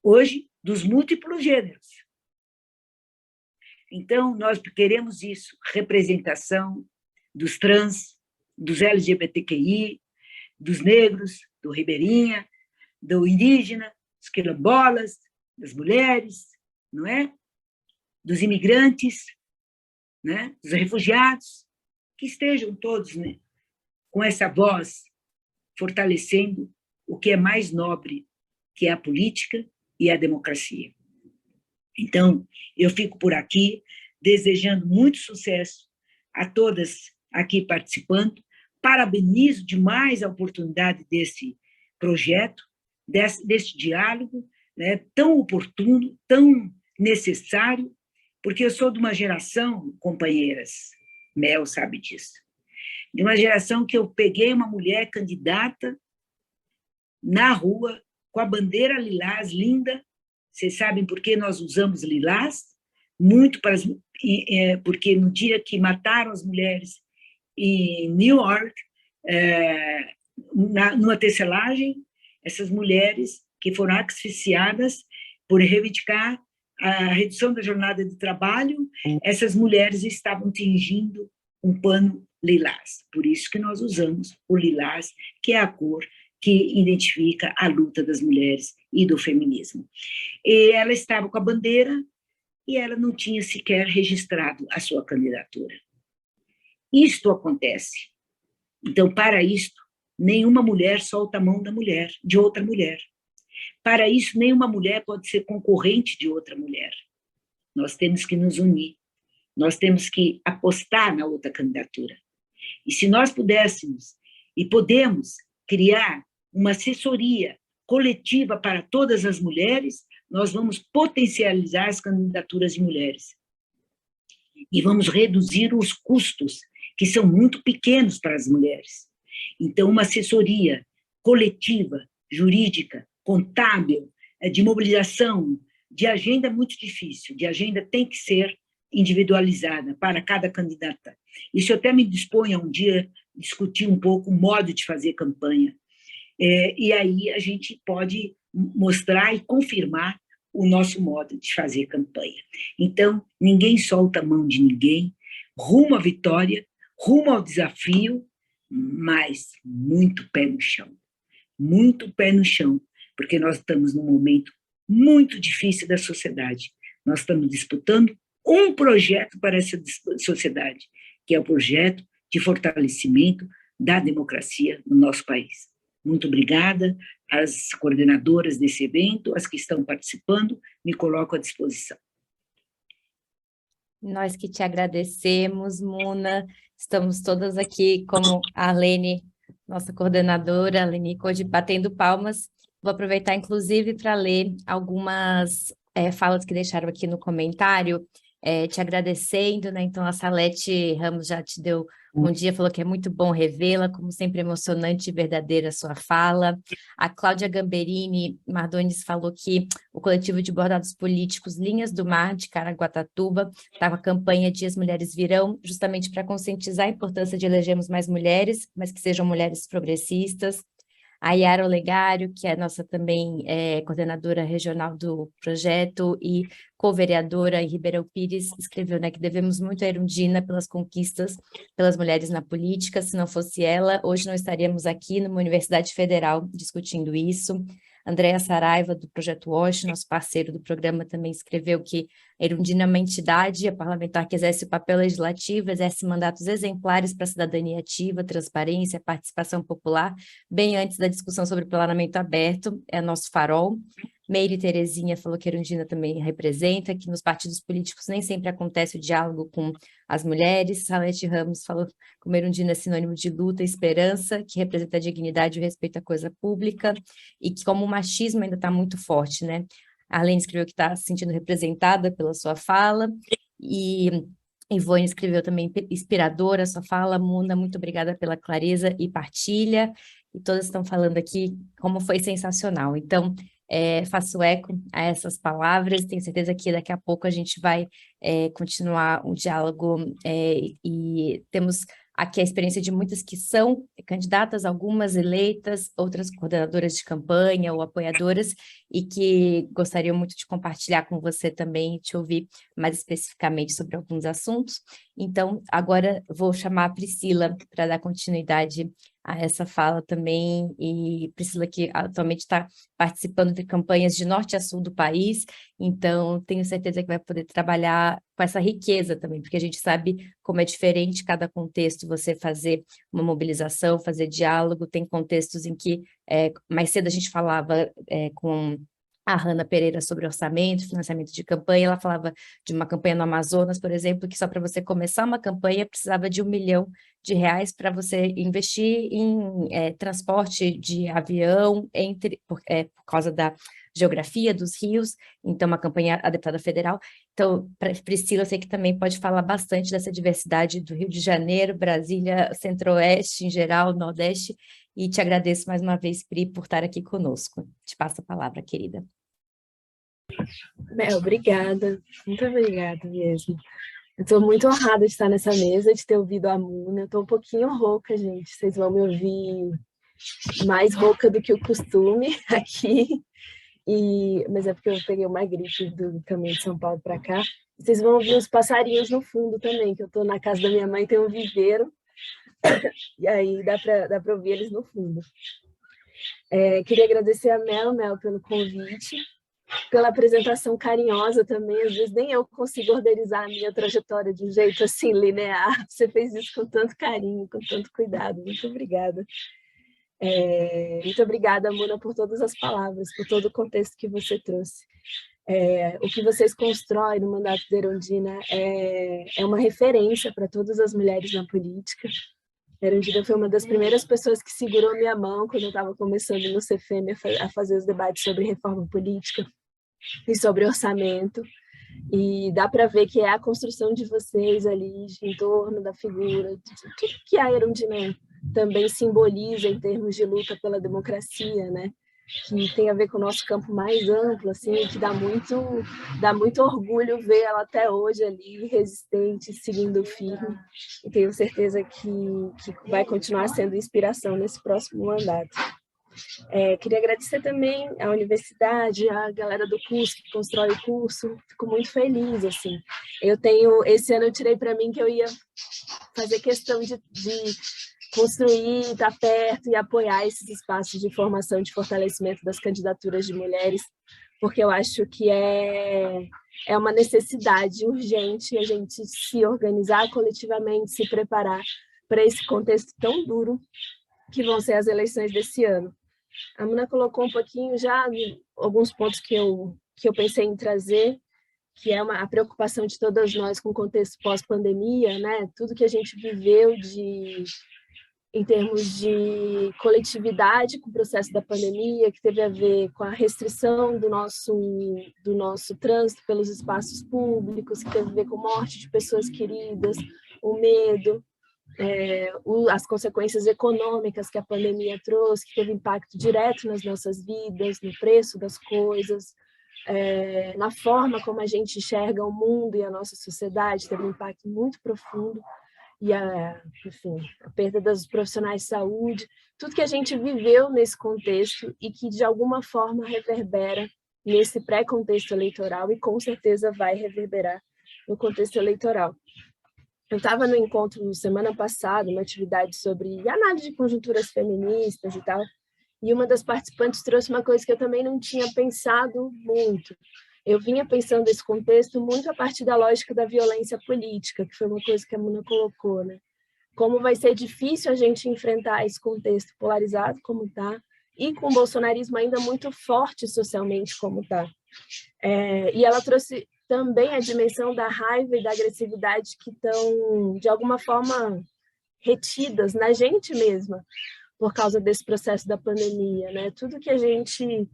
hoje dos múltiplos gêneros. Então, nós queremos isso, representação dos trans, dos LGBTQI, dos negros, do ribeirinha, do indígena, dos quilombolas, das mulheres, não é? Dos imigrantes, né? Dos refugiados, que estejam todos, né, com essa voz, fortalecendo o que é mais nobre, que é a política e a democracia. Então, eu fico por aqui, desejando muito sucesso a todas aqui participando, parabenizo demais a oportunidade desse projeto, desse diálogo, né, tão oportuno, tão necessário, porque eu sou de uma geração, companheiras, Mel sabe disso, de uma geração que eu peguei uma mulher candidata na rua, com a bandeira lilás, linda. Vocês sabem por que nós usamos lilás? Muito porque no dia que mataram as mulheres em New York, numa tecelagem, essas mulheres que foram asfixiadas por reivindicar a redução da jornada de trabalho, essas mulheres estavam tingindo um pano lilás. Por isso que nós usamos o lilás, que é a cor que identifica a luta das mulheres e do feminismo. E ela estava com a bandeira e ela não tinha sequer registrado a sua candidatura. Isto acontece. Então, para isto, nenhuma mulher solta a mão da mulher, de outra mulher. Para isso, nenhuma mulher pode ser concorrente de outra mulher. Nós temos que nos unir, nós temos que apostar na outra candidatura. E se nós pudéssemos e podemos criar uma assessoria coletiva para todas as mulheres, nós vamos potencializar as candidaturas de mulheres. E vamos reduzir os custos, que são muito pequenos para as mulheres. Então, uma assessoria coletiva, jurídica, contábil, de mobilização, de agenda é muito difícil, de agenda tem que ser individualizada para cada candidata. Isso eu até me disponho a um dia discutir um pouco o modo de fazer campanha. E aí a gente pode mostrar e confirmar o nosso modo de fazer campanha. Então, ninguém solta a mão de ninguém, rumo à vitória, rumo ao desafio, mas muito pé no chão. Muito pé no chão, porque nós estamos num momento muito difícil da sociedade. Nós estamos disputando um projeto para essa sociedade, que é o projeto de fortalecimento da democracia no nosso país. Muito obrigada às coordenadoras desse evento, as que estão participando, me coloco à disposição. Nós que te agradecemos, Muna, estamos todas aqui, como a Arlene, nossa coordenadora, a Arlene Code, batendo palmas Vou aproveitar, inclusive, para ler algumas falas que deixaram aqui no comentário, te agradecendo, né? Então, a Salete Ramos já te deu bom dia, falou que é muito bom revê-la, como sempre emocionante e verdadeira a sua fala. A Cláudia Gamberini Mardones falou que o coletivo de bordados políticos Linhas do Mar, de Caraguatatuba, está com a campanha Dias Mulheres Virão, justamente para conscientizar a importância de elegermos mais mulheres, mas que sejam mulheres progressistas. A Yara Olegário, que é nossa também coordenadora regional do projeto e co-vereadora em Ribeirão Pires, escreveu, né, que devemos muito a Erundina pelas conquistas pelas mulheres na política. Se não fosse ela, hoje não estaríamos aqui numa universidade federal discutindo isso. Andréa Saraiva, do Projeto WASH, nosso parceiro do programa, também escreveu que a Erundina é uma entidade, a parlamentar que exerce o papel legislativo, exerce mandatos exemplares para a cidadania ativa, transparência, participação popular, bem antes da discussão sobre o parlamento aberto, é nosso farol. Meire Terezinha falou que a Erundina também representa, que nos partidos políticos nem sempre acontece o diálogo com as mulheres. Salete Ramos falou que a Erundina é sinônimo de luta e esperança, que representa a dignidade e o respeito à coisa pública, e que como o machismo ainda está muito forte, né? A Arlene escreveu que está se sentindo representada pela sua fala, e Ivone escreveu também inspiradora a sua fala. Muna, muito obrigada pela clareza e partilha, e todas estão falando aqui como foi sensacional. Então, faço eco a essas palavras, tenho certeza que daqui a pouco a gente vai continuar o diálogo e temos aqui a experiência de muitas que são candidatas, algumas eleitas, outras coordenadoras de campanha ou apoiadoras, e que gostariam muito de compartilhar com você também e te ouvir mais especificamente sobre alguns assuntos. Então, agora vou chamar a Priscila para dar continuidade a essa fala também, e Priscila que atualmente está participando de campanhas de norte a sul do país, então tenho certeza que vai poder trabalhar com essa riqueza também, porque a gente sabe como é diferente cada contexto, você fazer uma mobilização, fazer diálogo. Tem contextos em que mais cedo a gente falava com a Hanna Pereira sobre orçamento, financiamento de campanha. Ela falava de uma campanha no Amazonas, por exemplo, que só para você começar uma campanha precisava de R$ 1 milhão para você investir em transporte de avião por causa da geografia dos rios. Então, uma campanha a deputada federal. Então, Priscila, eu sei que também pode falar bastante dessa diversidade do Rio de Janeiro, Brasília, Centro-Oeste em geral, Nordeste, e te agradeço mais uma vez, Pri, por estar aqui conosco. Te passo a palavra, querida. Mel, obrigada, muito obrigada mesmo. Eu estou muito honrada de estar nessa mesa, de ter ouvido a Muna. Eu estou um pouquinho rouca, gente, vocês vão me ouvir mais rouca do que o costume aqui, mas é porque eu peguei uma gripe do caminho de São Paulo para cá. Vocês vão ouvir os passarinhos no fundo também, que eu estou na casa da minha mãe, tem um viveiro, e aí dá para ouvir eles no fundo. Queria agradecer a Mel pelo convite, pela apresentação carinhosa também. Às vezes nem eu consigo organizar a minha trajetória de um jeito assim linear. Você fez isso com tanto carinho, com tanto cuidado. Muito obrigada. Muito obrigada, Muna, por todas as palavras, por todo o contexto que você trouxe. O que vocês constroem no mandato da Erundina é uma referência para todas as mulheres na política. A Erundina foi uma das primeiras pessoas que segurou minha mão quando eu estava começando no CFM a fazer os debates sobre reforma política e sobre orçamento, e dá para ver que é a construção de vocês ali em torno da figura, de tudo que a Erundina também simboliza em termos de luta pela democracia, né? Que tem a ver com o nosso campo mais amplo, assim, que dá muito orgulho ver ela até hoje ali, resistente, seguindo firme, e tenho certeza que vai continuar sendo inspiração nesse próximo mandato. Queria agradecer também à universidade, à galera do curso que constrói o curso. Fico muito feliz, assim. Esse ano eu tirei para mim que eu ia fazer questão de construir, estar perto e apoiar esses espaços de formação, de fortalecimento das candidaturas de mulheres, porque eu acho que é uma necessidade urgente a gente se organizar coletivamente, se preparar para esse contexto tão duro que vão ser as eleições desse ano. A Muna colocou um pouquinho já alguns pontos que eu pensei em trazer, que é a preocupação de todas nós com o contexto pós-pandemia, né? Tudo que a gente viveu em termos de coletividade com o processo da pandemia, que teve a ver com a restrição do nosso trânsito pelos espaços públicos, que teve a ver com morte de pessoas queridas, o medo, as consequências econômicas que a pandemia trouxe, que teve impacto direto nas nossas vidas, no preço das coisas, na forma como a gente enxerga o mundo e a nossa sociedade, teve um impacto muito profundo. E enfim, a perda dos profissionais de saúde, tudo que a gente viveu nesse contexto e que, de alguma forma, reverbera nesse pré-contexto eleitoral e, com certeza, vai reverberar no contexto eleitoral. Eu estava no encontro semana passada, uma atividade sobre análise de conjunturas feministas e tal, e uma das participantes trouxe uma coisa que eu também não tinha pensado muito. Eu vinha pensando esse contexto muito a partir da lógica da violência política, que foi uma coisa que a Muna colocou, né? Como vai ser difícil a gente enfrentar esse contexto polarizado como está, e com o bolsonarismo ainda muito forte socialmente como está. E ela trouxe também a dimensão da raiva e da agressividade que estão, de alguma forma, retidas na gente mesma, por causa desse processo da pandemia, né? Tudo que a gente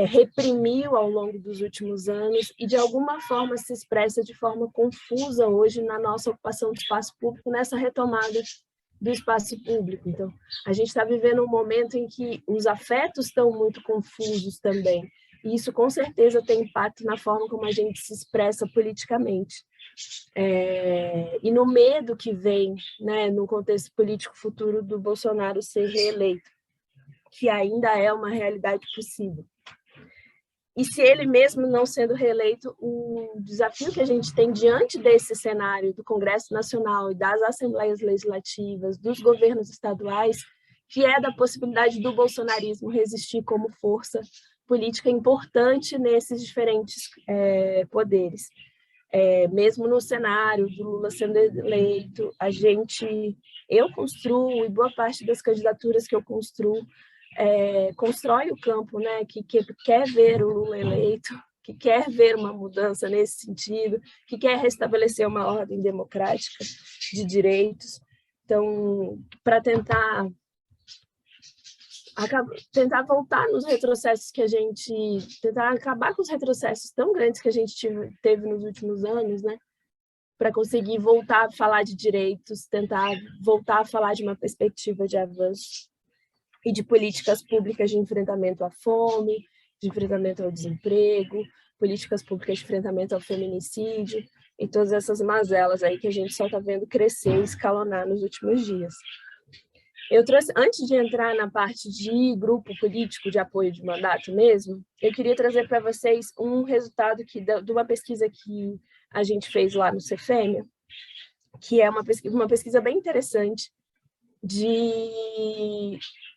reprimiu ao longo dos últimos anos e, de alguma forma, se expressa de forma confusa hoje na nossa ocupação do espaço público, nessa retomada do espaço público. Então, a gente está vivendo um momento em que os afetos estão muito confusos também, e isso, com certeza, tem impacto na forma como a gente se expressa politicamente. E no medo que vem, né, no contexto político futuro do Bolsonaro ser reeleito, que ainda é uma realidade possível. E se ele mesmo não sendo reeleito, o desafio que a gente tem diante desse cenário do Congresso Nacional e das Assembleias Legislativas, dos governos estaduais, que é da possibilidade do bolsonarismo resistir como força política importante nesses diferentes poderes. Mesmo no cenário do Lula sendo eleito, eu construo, e boa parte das candidaturas que eu construo, constrói o campo, né, que quer ver o Lula eleito, que quer ver uma mudança nesse sentido, que quer restabelecer uma ordem democrática de direitos. Então, para tentar voltar nos retrocessos tentar acabar com os retrocessos tão grandes que a gente teve nos últimos anos, né, para conseguir voltar a falar de direitos, tentar voltar a falar de uma perspectiva de avanço e de políticas públicas de enfrentamento à fome, de enfrentamento ao desemprego, políticas públicas de enfrentamento ao feminicídio e todas essas mazelas aí que a gente só está vendo crescer e escalonar nos últimos dias. Eu trouxe, antes de entrar na parte de grupo político de apoio de mandato mesmo, eu queria trazer para vocês um resultado de uma pesquisa que a gente fez lá no Cefêmea, que é uma pesquisa bem interessante,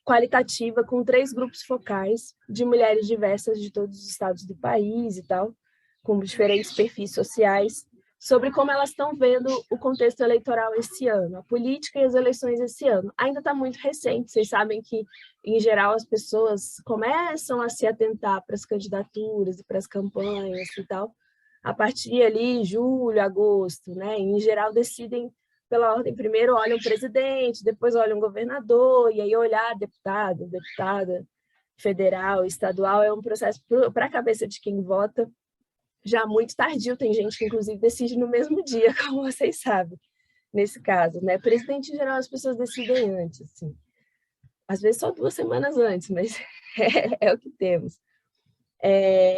qualitativa, com 3 grupos focais de mulheres diversas de todos os estados do país e tal, com diferentes perfis sociais, sobre como elas estão vendo o contexto eleitoral esse ano, a política e as eleições esse ano. Ainda está muito recente, vocês sabem que, em geral, as pessoas começam a se atentar para as candidaturas e para as campanhas e tal, a partir ali julho, agosto, né? Em geral, decidem pela ordem, primeiro olham o presidente, depois olham o governador, e aí olhar deputado, deputada federal, estadual, é um processo para a cabeça de quem vota já muito tardio. Tem gente que, inclusive, decide no mesmo dia, como vocês sabem, nesse caso, né? Presidente, em geral, as pessoas decidem antes, assim. Às vezes só 2 semanas antes, mas é o que temos.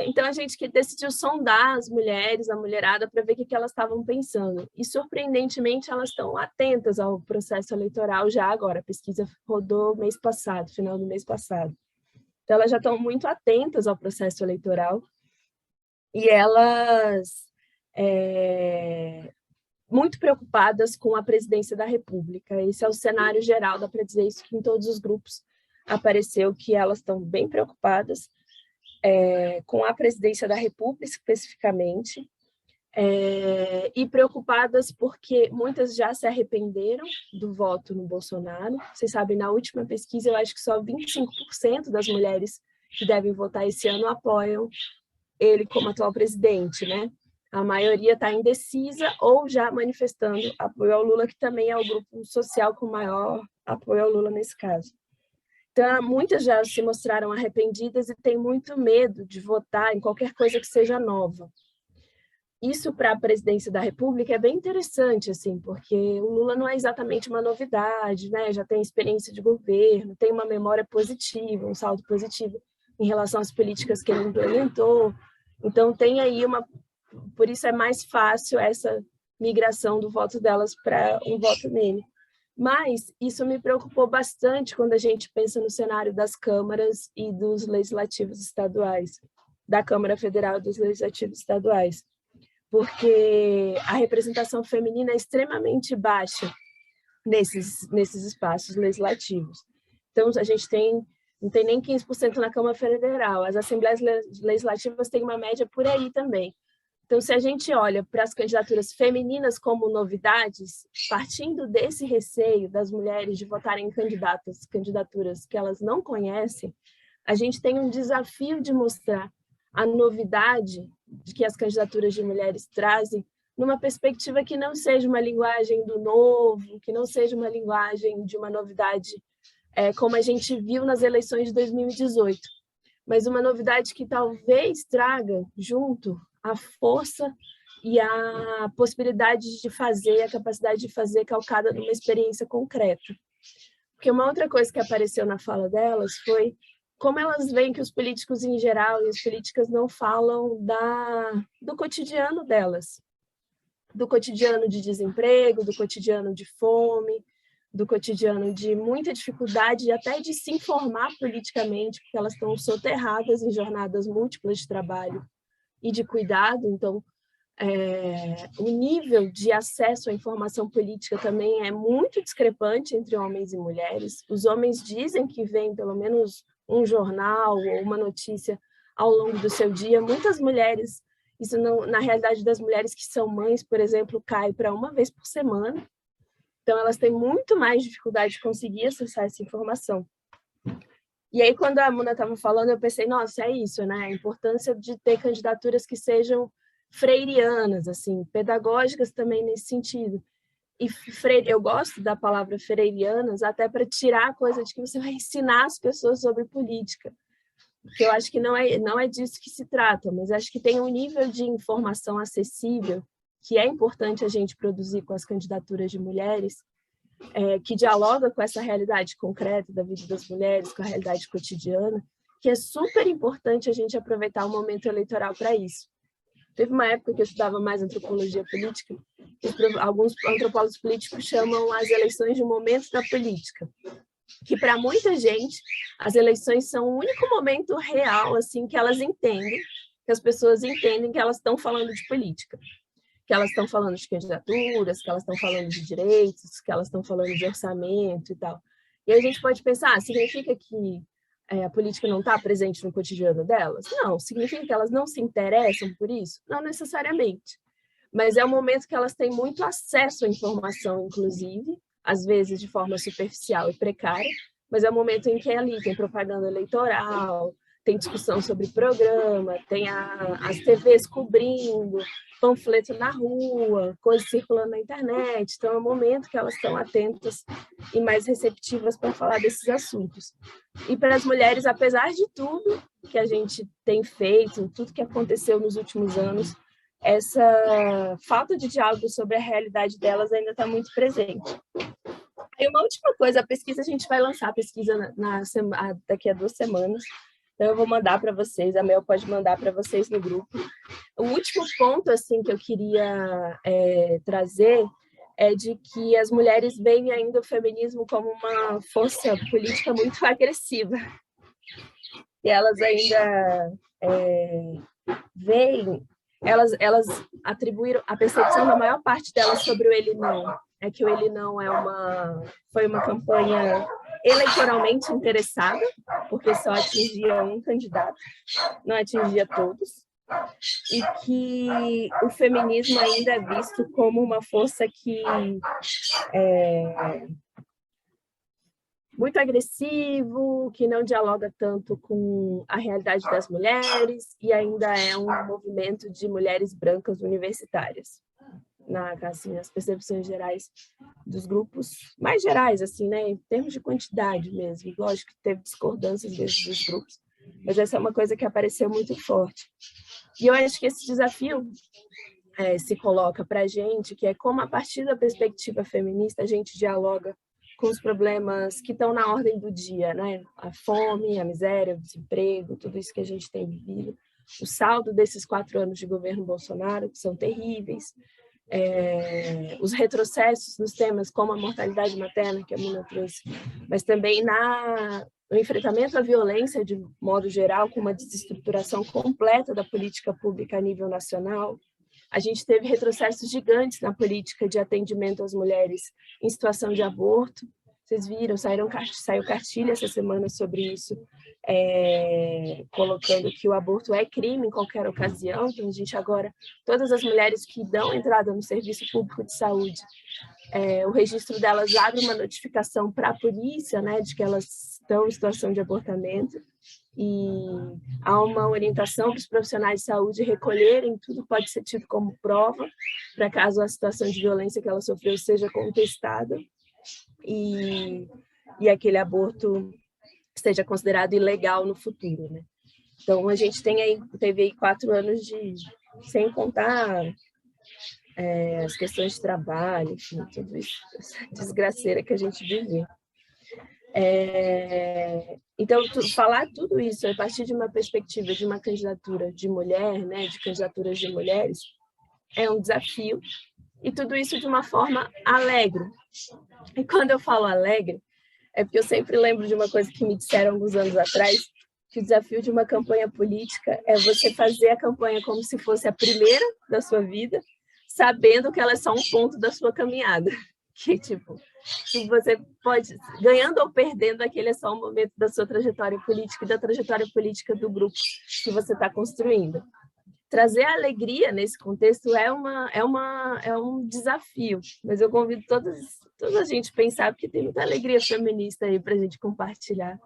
Então, a gente decidiu sondar as mulheres, a mulherada, para ver o que elas estavam pensando. E, surpreendentemente, elas estão atentas ao processo eleitoral já agora. A pesquisa rodou mês passado, final do mês passado. Então, elas já estão muito atentas ao processo eleitoral e elas muito preocupadas com a presidência da República. Esse é o cenário geral, dá para dizer isso, que em todos os grupos apareceu que elas estão bem preocupadas com a presidência da República, especificamente, e preocupadas porque muitas já se arrependeram do voto no Bolsonaro. Vocês sabem, na última pesquisa, eu acho que só 25% das mulheres que devem votar esse ano apoiam ele como atual presidente, né? A maioria está indecisa ou já manifestando apoio ao Lula, que também é o grupo social com maior apoio ao Lula nesse caso. Então, muitas já se mostraram arrependidas e têm muito medo de votar em qualquer coisa que seja nova. Isso para a presidência da República é bem interessante, assim, porque o Lula não é exatamente uma novidade, né? Já tem experiência de governo, tem uma memória positiva, um saldo positivo em relação às políticas que ele implementou. Então, tem aí por isso é mais fácil essa migração do voto delas para um voto nele. Mas isso me preocupou bastante quando a gente pensa no cenário das câmaras e dos legislativos estaduais, da Câmara Federal e dos legislativos estaduais, porque a representação feminina é extremamente baixa nesses espaços legislativos. Então, a gente não tem nem 15% na Câmara Federal, as assembleias legislativas têm uma média por aí também. Então, se a gente olha para as candidaturas femininas como novidades, partindo desse receio das mulheres de votarem em candidaturas que elas não conhecem, a gente tem um desafio de mostrar a novidade de que as candidaturas de mulheres trazem numa perspectiva que não seja uma linguagem do novo, que não seja uma linguagem de uma novidade como a gente viu nas eleições de 2018, mas uma novidade que talvez traga junto a força e a possibilidade de fazer, a capacidade de fazer calcada numa experiência concreta. Porque uma outra coisa que apareceu na fala delas foi como elas veem que os políticos em geral e as políticas não falam do cotidiano delas, do cotidiano de desemprego, do cotidiano de fome, do cotidiano de muita dificuldade e até de se informar politicamente, porque elas estão soterradas em jornadas múltiplas de trabalho e de cuidado. Então, o nível de acesso à informação política também é muito discrepante entre homens e mulheres. Os homens dizem que veem pelo menos um jornal ou uma notícia ao longo do seu dia. Muitas mulheres, isso não, na realidade das mulheres que são mães, por exemplo, cai para uma vez por semana. Então, elas têm muito mais dificuldade de conseguir acessar essa informação. E aí, quando a Muna estava falando, eu pensei, nossa, é isso, né? A importância de ter candidaturas que sejam freirianas, assim, pedagógicas também nesse sentido. E eu gosto da palavra freirianas até para tirar a coisa de que você vai ensinar as pessoas sobre política, porque eu acho que não é disso que se trata, mas acho que tem um nível de informação acessível que é importante a gente produzir com as candidaturas de mulheres, que dialoga com essa realidade concreta da vida das mulheres, com a realidade cotidiana, que é super importante a gente aproveitar o momento eleitoral para isso. Teve uma época que eu estudava mais antropologia política, alguns antropólogos políticos chamam as eleições de momento da política, que para muita gente as eleições são o único momento real assim que elas entendem, que as pessoas entendem que elas estão falando de política, que elas estão falando de candidaturas, que elas estão falando de direitos, que elas estão falando de orçamento e tal. E a gente pode pensar, significa que a política não está presente no cotidiano delas? Não. Significa que elas não se interessam por isso? Não necessariamente. Mas é um momento que elas têm muito acesso à informação, inclusive, às vezes de forma superficial e precária, mas é um momento em que ali tem propaganda eleitoral, tem discussão sobre programa, tem as TVs cobrindo, panfleto na rua, coisas circulando na internet. Então, é um momento que elas estão atentas e mais receptivas para falar desses assuntos. E para as mulheres, apesar de tudo que a gente tem feito, tudo que aconteceu nos últimos anos, essa falta de diálogo sobre a realidade delas ainda está muito presente. E uma última coisa, a pesquisa, a gente vai lançar a pesquisa daqui a 2 semanas, então eu vou mandar para vocês, a Mel pode mandar para vocês no grupo. O último ponto assim, que eu queria trazer é de que as mulheres veem ainda o feminismo como uma força política muito agressiva. E elas ainda veem, elas atribuíram a percepção da maior parte delas sobre o ele não. É que o ele não foi uma campanha eleitoralmente interessada, porque só atingia um candidato, não atingia todos, e que o feminismo ainda é visto como uma força que muito agressivo, que não dialoga tanto com a realidade das mulheres e ainda é um movimento de mulheres brancas universitárias. Assim, as percepções gerais dos grupos, mais gerais, assim, né, em termos de quantidade mesmo. Lógico que teve discordâncias dentro dos grupos, mas essa é uma coisa que apareceu muito forte. E eu acho que esse desafio se coloca para a gente, que é como, a partir da perspectiva feminista, a gente dialoga com os problemas que estão na ordem do dia, né? A fome, a miséria, o desemprego, tudo isso que a gente tem vivido. O saldo desses 4 anos de governo Bolsonaro, que são terríveis. Os retrocessos nos temas como a mortalidade materna, que a Muna trouxe, mas também no enfrentamento à violência, de modo geral, com uma desestruturação completa da política pública a nível nacional. A gente teve retrocessos gigantes na política de atendimento às mulheres em situação de aborto. Vocês viram, saiu cartilha essa semana sobre isso, colocando que o aborto é crime em qualquer ocasião. Então, a gente agora, todas as mulheres que dão entrada no serviço público de saúde, o registro delas abre uma notificação para a polícia, né, de que elas estão em situação de abortamento. E há uma orientação para os profissionais de saúde recolherem tudo, pode ser tido como prova, para caso a situação de violência que ela sofreu seja contestada e aquele aborto seja considerado ilegal no futuro, né? Então, a gente teve aí 4 anos sem contar as questões de trabalho, enfim, tudo isso, essa desgraceira que a gente vive. Então, falar tudo isso a partir de uma perspectiva de uma candidatura de mulher, né, de candidaturas de mulheres, é um desafio, e tudo isso de uma forma alegre. E quando eu falo alegre, é porque eu sempre lembro de uma coisa que me disseram alguns anos atrás, que o desafio de uma campanha política é você fazer a campanha como se fosse a primeira da sua vida, sabendo que ela é só um ponto da sua caminhada. Que, tipo, você pode, ganhando ou perdendo, aquele é só um momento da sua trajetória política e da trajetória política do grupo que você está construindo. Trazer a alegria nesse contexto é um desafio, mas eu convido toda a gente a pensar, porque tem muita alegria feminista aí para a gente compartilhar,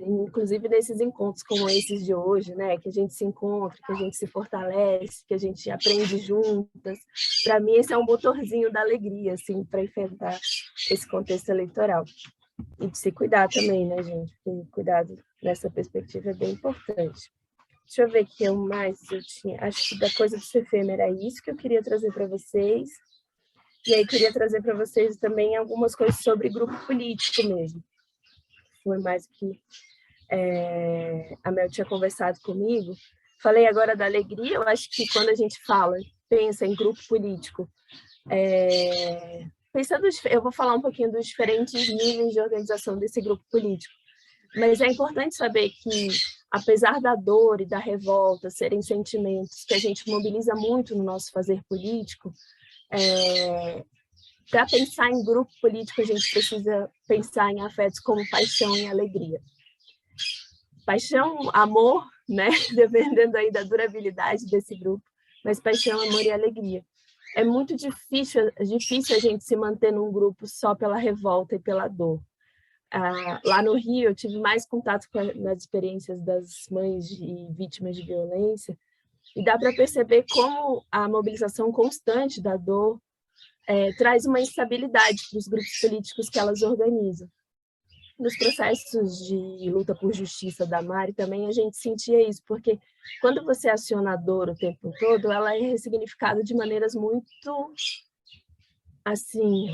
inclusive nesses encontros como esses de hoje, né, que a gente se encontra, que a gente se fortalece, que a gente aprende juntas. Para mim, esse é um motorzinho da alegria, assim, para enfrentar esse contexto eleitoral. E de se cuidar também, né, gente? Porque cuidado nessa perspectiva é bem importante. Deixa eu ver o que eu tinha. Acho que da coisa do CFM era isso que eu queria trazer para vocês. E aí queria trazer para vocês também algumas coisas sobre grupo político mesmo. Foi mais que a Mel tinha conversado comigo. Falei agora da alegria. Eu acho que quando a gente pensa em grupo político, eu vou falar um pouquinho dos diferentes níveis de organização desse grupo político. Mas é importante saber que, apesar da dor e da revolta serem sentimentos que a gente mobiliza muito no nosso fazer político, para pensar em grupo político, a gente precisa pensar em afetos como paixão e alegria. Paixão, amor, né? Dependendo aí da durabilidade desse grupo, mas paixão, amor e alegria. É muito difícil a gente se manter num grupo só pela revolta e pela dor. Lá no Rio, eu tive mais contato nas experiências das mães e vítimas de violência, e dá para perceber como a mobilização constante da dor traz uma instabilidade para os grupos políticos que elas organizam. Nos processos de luta por justiça da Mari também a gente sentia isso, porque quando você aciona a dor o tempo todo, ela é ressignificada de maneiras muito assim,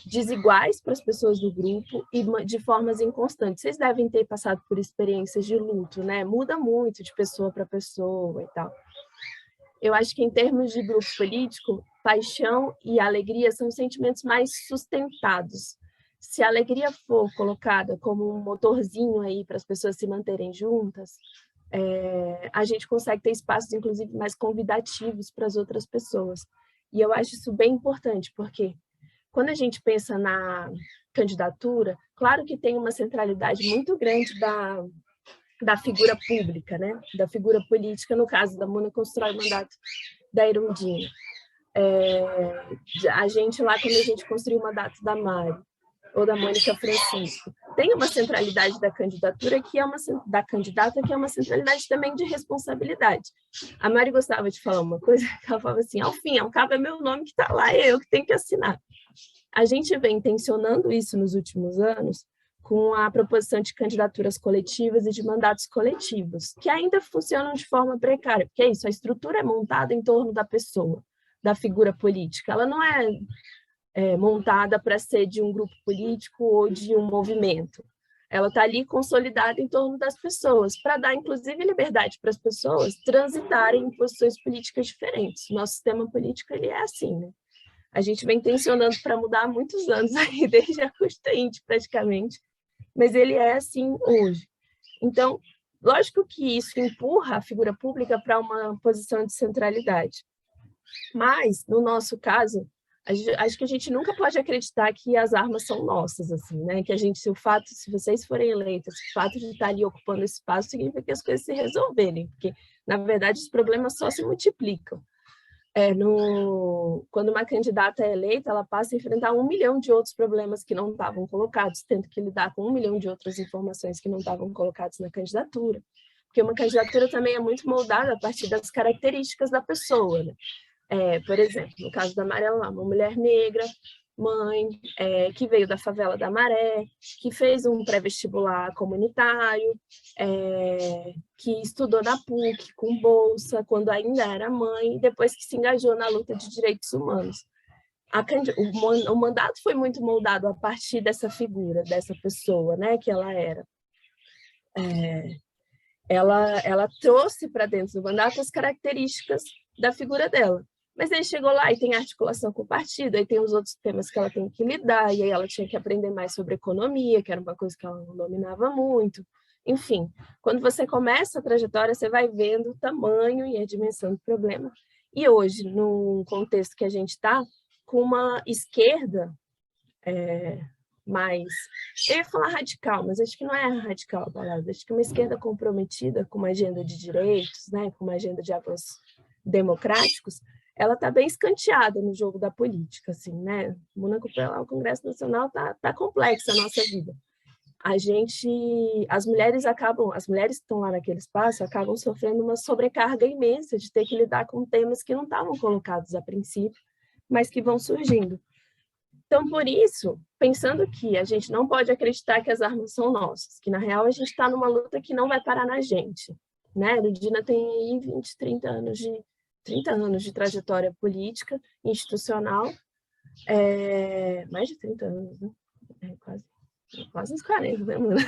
desiguais para as pessoas do grupo e de formas inconstantes. Vocês devem ter passado por experiências de luto, né? Muda muito de pessoa para pessoa e tal. Eu acho que, em termos de grupo político, paixão e alegria são sentimentos mais sustentados. Se a alegria for colocada como um motorzinho aí para as pessoas se manterem juntas, a gente consegue ter espaços, inclusive, mais convidativos para as outras pessoas. E eu acho isso bem importante, porque quando a gente pensa na candidatura, claro que tem uma centralidade muito grande da figura pública, né? Da figura política, no caso da Muna, constrói o mandato da Irundina. A gente lá, quando a gente construiu o mandato da Mari, ou da Mônica Francisco. Tem uma centralidade da candidatura que é da candidata, que é uma centralidade também de responsabilidade. A Mari gostava de falar uma coisa, que ela falava assim, ao fim, ao cabo é meu nome que está lá, é eu que tenho que assinar. A gente vem tensionando isso nos últimos anos com a proposição de candidaturas coletivas e de mandatos coletivos, que ainda funcionam de forma precária, porque é isso, a estrutura é montada em torno da pessoa, da figura política. Ela não é montada para ser de um grupo político ou de um movimento. Ela está ali consolidada em torno das pessoas, para dar, inclusive, liberdade para as pessoas transitarem em posições políticas diferentes. Nosso sistema político ele é assim, né? A gente vem tensionando para mudar há muitos anos, aí, desde a Constituinte, praticamente, mas ele é assim hoje. Então, lógico que isso empurra a figura pública para uma posição de centralidade. Mas, no nosso caso, acho que a gente nunca pode acreditar que as armas são nossas, assim, né? Que a gente, se vocês forem eleitas, o fato de estar ali ocupando esse espaço significa que as coisas se resolverem, porque, na verdade, os problemas só se multiplicam. Quando uma candidata é eleita, ela passa a enfrentar 1 milhão de outros problemas que não estavam colocados, tendo que lidar com 1 milhão de outras informações que não estavam colocadas na candidatura. Porque uma candidatura também é muito moldada a partir das características da pessoa, né? Por exemplo, no caso da Mari, uma mulher negra, mãe, que veio da favela da Maré, que fez um pré-vestibular comunitário, que estudou na PUC com bolsa, quando ainda era mãe, e depois que se engajou na luta de direitos humanos. O mandato foi muito moldado a partir dessa figura, dessa pessoa, né, que ela era. Ela trouxe para dentro do mandato as características da figura dela. Mas aí chegou lá e tem articulação com o partido, aí tem os outros temas que ela tem que lidar, e aí ela tinha que aprender mais sobre economia, que era uma coisa que ela não dominava muito. Enfim, quando você começa a trajetória, você vai vendo o tamanho e a dimensão do problema. E hoje, num contexto que a gente está, com uma esquerda mais... Eu ia falar radical, mas acho que não é radical a palavra. Acho que uma esquerda comprometida com uma agenda de direitos, né, com uma agenda de avanços democráticos, ela está bem escanteada no jogo da política, assim, né? O Congresso Nacional tá complexa a nossa vida. As mulheres que estão lá naquele espaço acabam sofrendo uma sobrecarga imensa de ter que lidar com temas que não estavam colocados a princípio, mas que vão surgindo. Então, por isso, pensando que a gente não pode acreditar que as armas são nossas, que na real a gente está numa luta que não vai parar na gente, né? A Ludina tem aí 30 anos de trajetória política, institucional, mais de 30 anos, né? Quase uns 40, né, mano?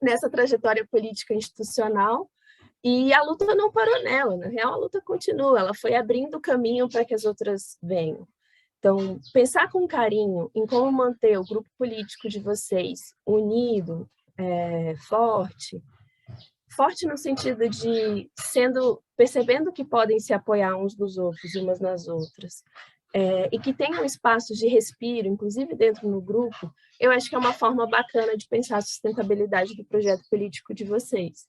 Nessa trajetória política institucional, e a luta não parou nela, na real a luta continua, ela foi abrindo caminho para que as outras venham. Então, pensar com carinho em como manter o grupo político de vocês unido, forte no sentido de percebendo que podem se apoiar uns dos outros, umas nas outras, e que tenham espaços de respiro, inclusive dentro do grupo, eu acho que é uma forma bacana de pensar a sustentabilidade do projeto político de vocês.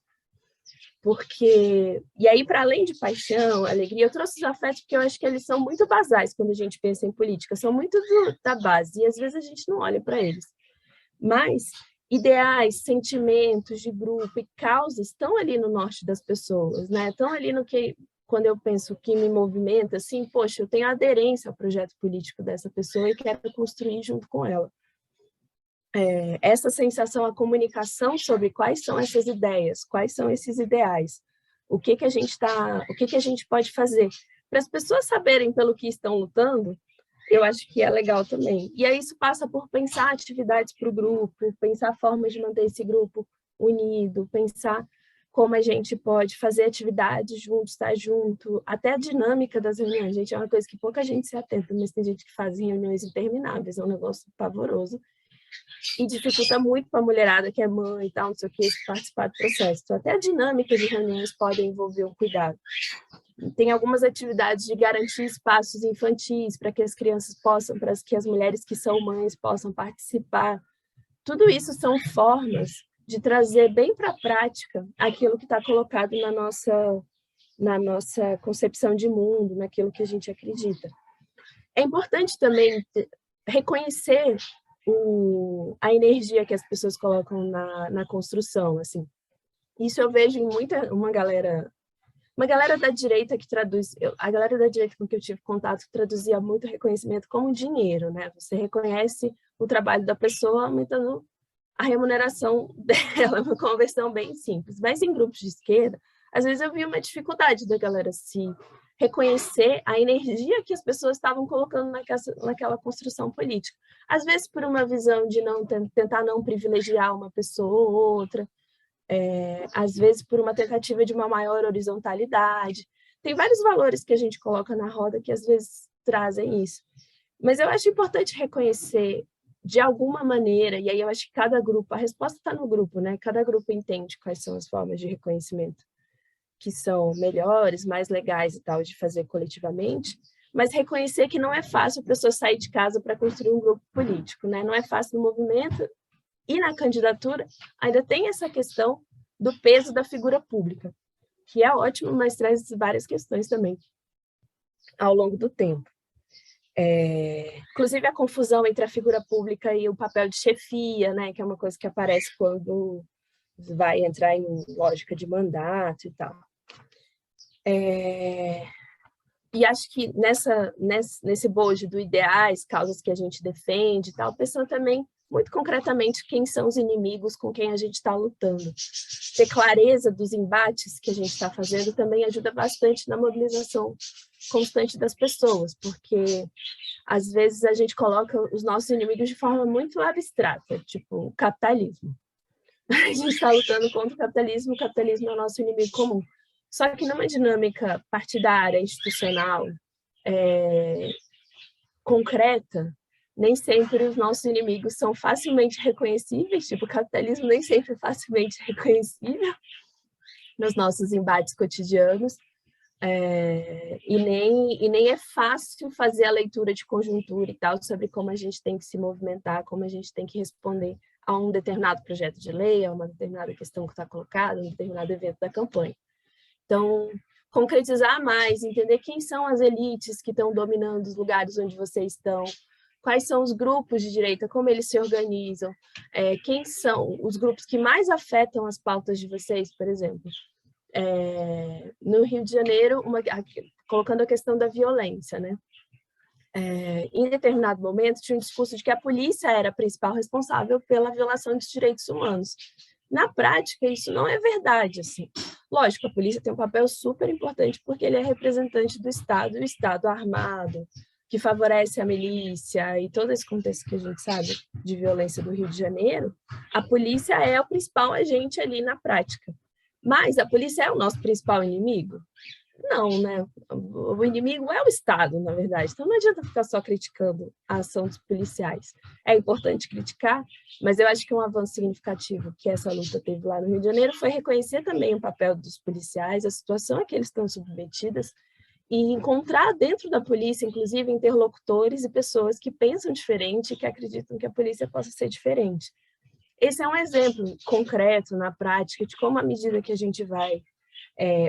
E aí, para além de paixão, alegria, eu trouxe os afetos porque eu acho que eles são muito basais quando a gente pensa em política, são muito da base, e às vezes a gente não olha para eles. Mas ideais, sentimentos de grupo e causas estão ali no norte das pessoas, né? Estão ali no que, quando eu penso que me movimenta, assim, poxa, eu tenho aderência ao projeto político dessa pessoa e quero construir junto com ela. Essa sensação, a comunicação sobre quais são essas ideias, quais são esses ideais, o que a gente pode fazer para as pessoas saberem pelo que estão lutando, eu acho que é legal também. E aí isso passa por pensar atividades para o grupo, pensar formas de manter esse grupo unido, pensar como a gente pode fazer atividades juntos, estar junto, até a dinâmica das reuniões. Gente, é uma coisa que pouca gente se atenta, mas tem gente que faz reuniões intermináveis, é um negócio pavoroso. E dificulta muito para a mulherada que é mãe e tal, não sei o que, participar do processo. Então, até a dinâmica de reuniões pode envolver o cuidado. Tem algumas atividades de garantir espaços infantis para que as crianças possam, para que as mulheres que são mães possam participar. Tudo isso são formas de trazer bem para a prática aquilo que está colocado na nossa concepção de mundo, naquilo que a gente acredita. É importante também reconhecer a energia que as pessoas colocam na construção, assim. Isso eu vejo em uma galera da direita que traduz, a galera da direita com que eu tive contato que traduzia muito reconhecimento como dinheiro, né? Você reconhece o trabalho da pessoa aumentando a remuneração dela, uma conversão bem simples. Mas em grupos de esquerda, às vezes eu vi uma dificuldade da galera se reconhecer a energia que as pessoas estavam colocando naquela construção política. Às vezes por uma visão de tentar não privilegiar uma pessoa ou outra, às vezes por uma tentativa de uma maior horizontalidade. Tem vários valores que a gente coloca na roda que às vezes trazem isso. Mas eu acho importante reconhecer de alguma maneira, e aí eu acho que cada grupo, a resposta está no grupo, né? Cada grupo entende quais são as formas de reconhecimento que são melhores, mais legais e tal, de fazer coletivamente, mas reconhecer que não é fácil a pessoa sair de casa para construir um grupo político, né? Não é fácil no movimento e na candidatura ainda tem essa questão do peso da figura pública, que é ótimo, mas traz várias questões também ao longo do tempo. Inclusive a confusão entre a figura pública e o papel de chefia, né, que é uma coisa que aparece quando vai entrar em lógica de mandato e tal. E acho que nesse bojo do ideais, causas que a gente defende e tal, pensando também muito concretamente quem são os inimigos com quem a gente está lutando. Ter clareza dos embates que a gente está fazendo também ajuda bastante na mobilização constante das pessoas, porque às vezes a gente coloca os nossos inimigos de forma muito abstrata, tipo o capitalismo. A gente está lutando contra o capitalismo é o nosso inimigo comum. Só que numa dinâmica partidária, institucional, concreta, nem sempre os nossos inimigos são facilmente reconhecíveis, tipo, o capitalismo nem sempre é facilmente reconhecível nos nossos embates cotidianos, e nem é fácil fazer a leitura de conjuntura e tal sobre como a gente tem que se movimentar, como a gente tem que responder a um determinado projeto de lei, a uma determinada questão que está colocada, a um determinado evento da campanha. Então, concretizar mais, entender quem são as elites que estão dominando os lugares onde vocês estão, quais são os grupos de direita, como eles se organizam, quem são os grupos que mais afetam as pautas de vocês, por exemplo. No Rio de Janeiro, colocando a questão da violência, né? Em determinado momento, tinha um discurso de que a polícia era a principal responsável pela violação dos direitos humanos. Na prática, isso não é verdade, assim. Lógico, a polícia tem um papel super importante porque ele é representante do Estado, e o Estado armado, que favorece a milícia e todo esse contexto que a gente sabe de violência do Rio de Janeiro, a polícia é o principal agente ali na prática. Mas a polícia é o nosso principal inimigo? Não, né? O inimigo é o Estado, na verdade. Então não adianta ficar só criticando a ação dos policiais. É importante criticar, mas eu acho que um avanço significativo que essa luta teve lá no Rio de Janeiro foi reconhecer também o papel dos policiais, a situação a que eles estão submetidas, e encontrar dentro da polícia, inclusive, interlocutores e pessoas que pensam diferente e que acreditam que a polícia possa ser diferente. Esse é um exemplo concreto, na prática, de como, à medida que a gente vai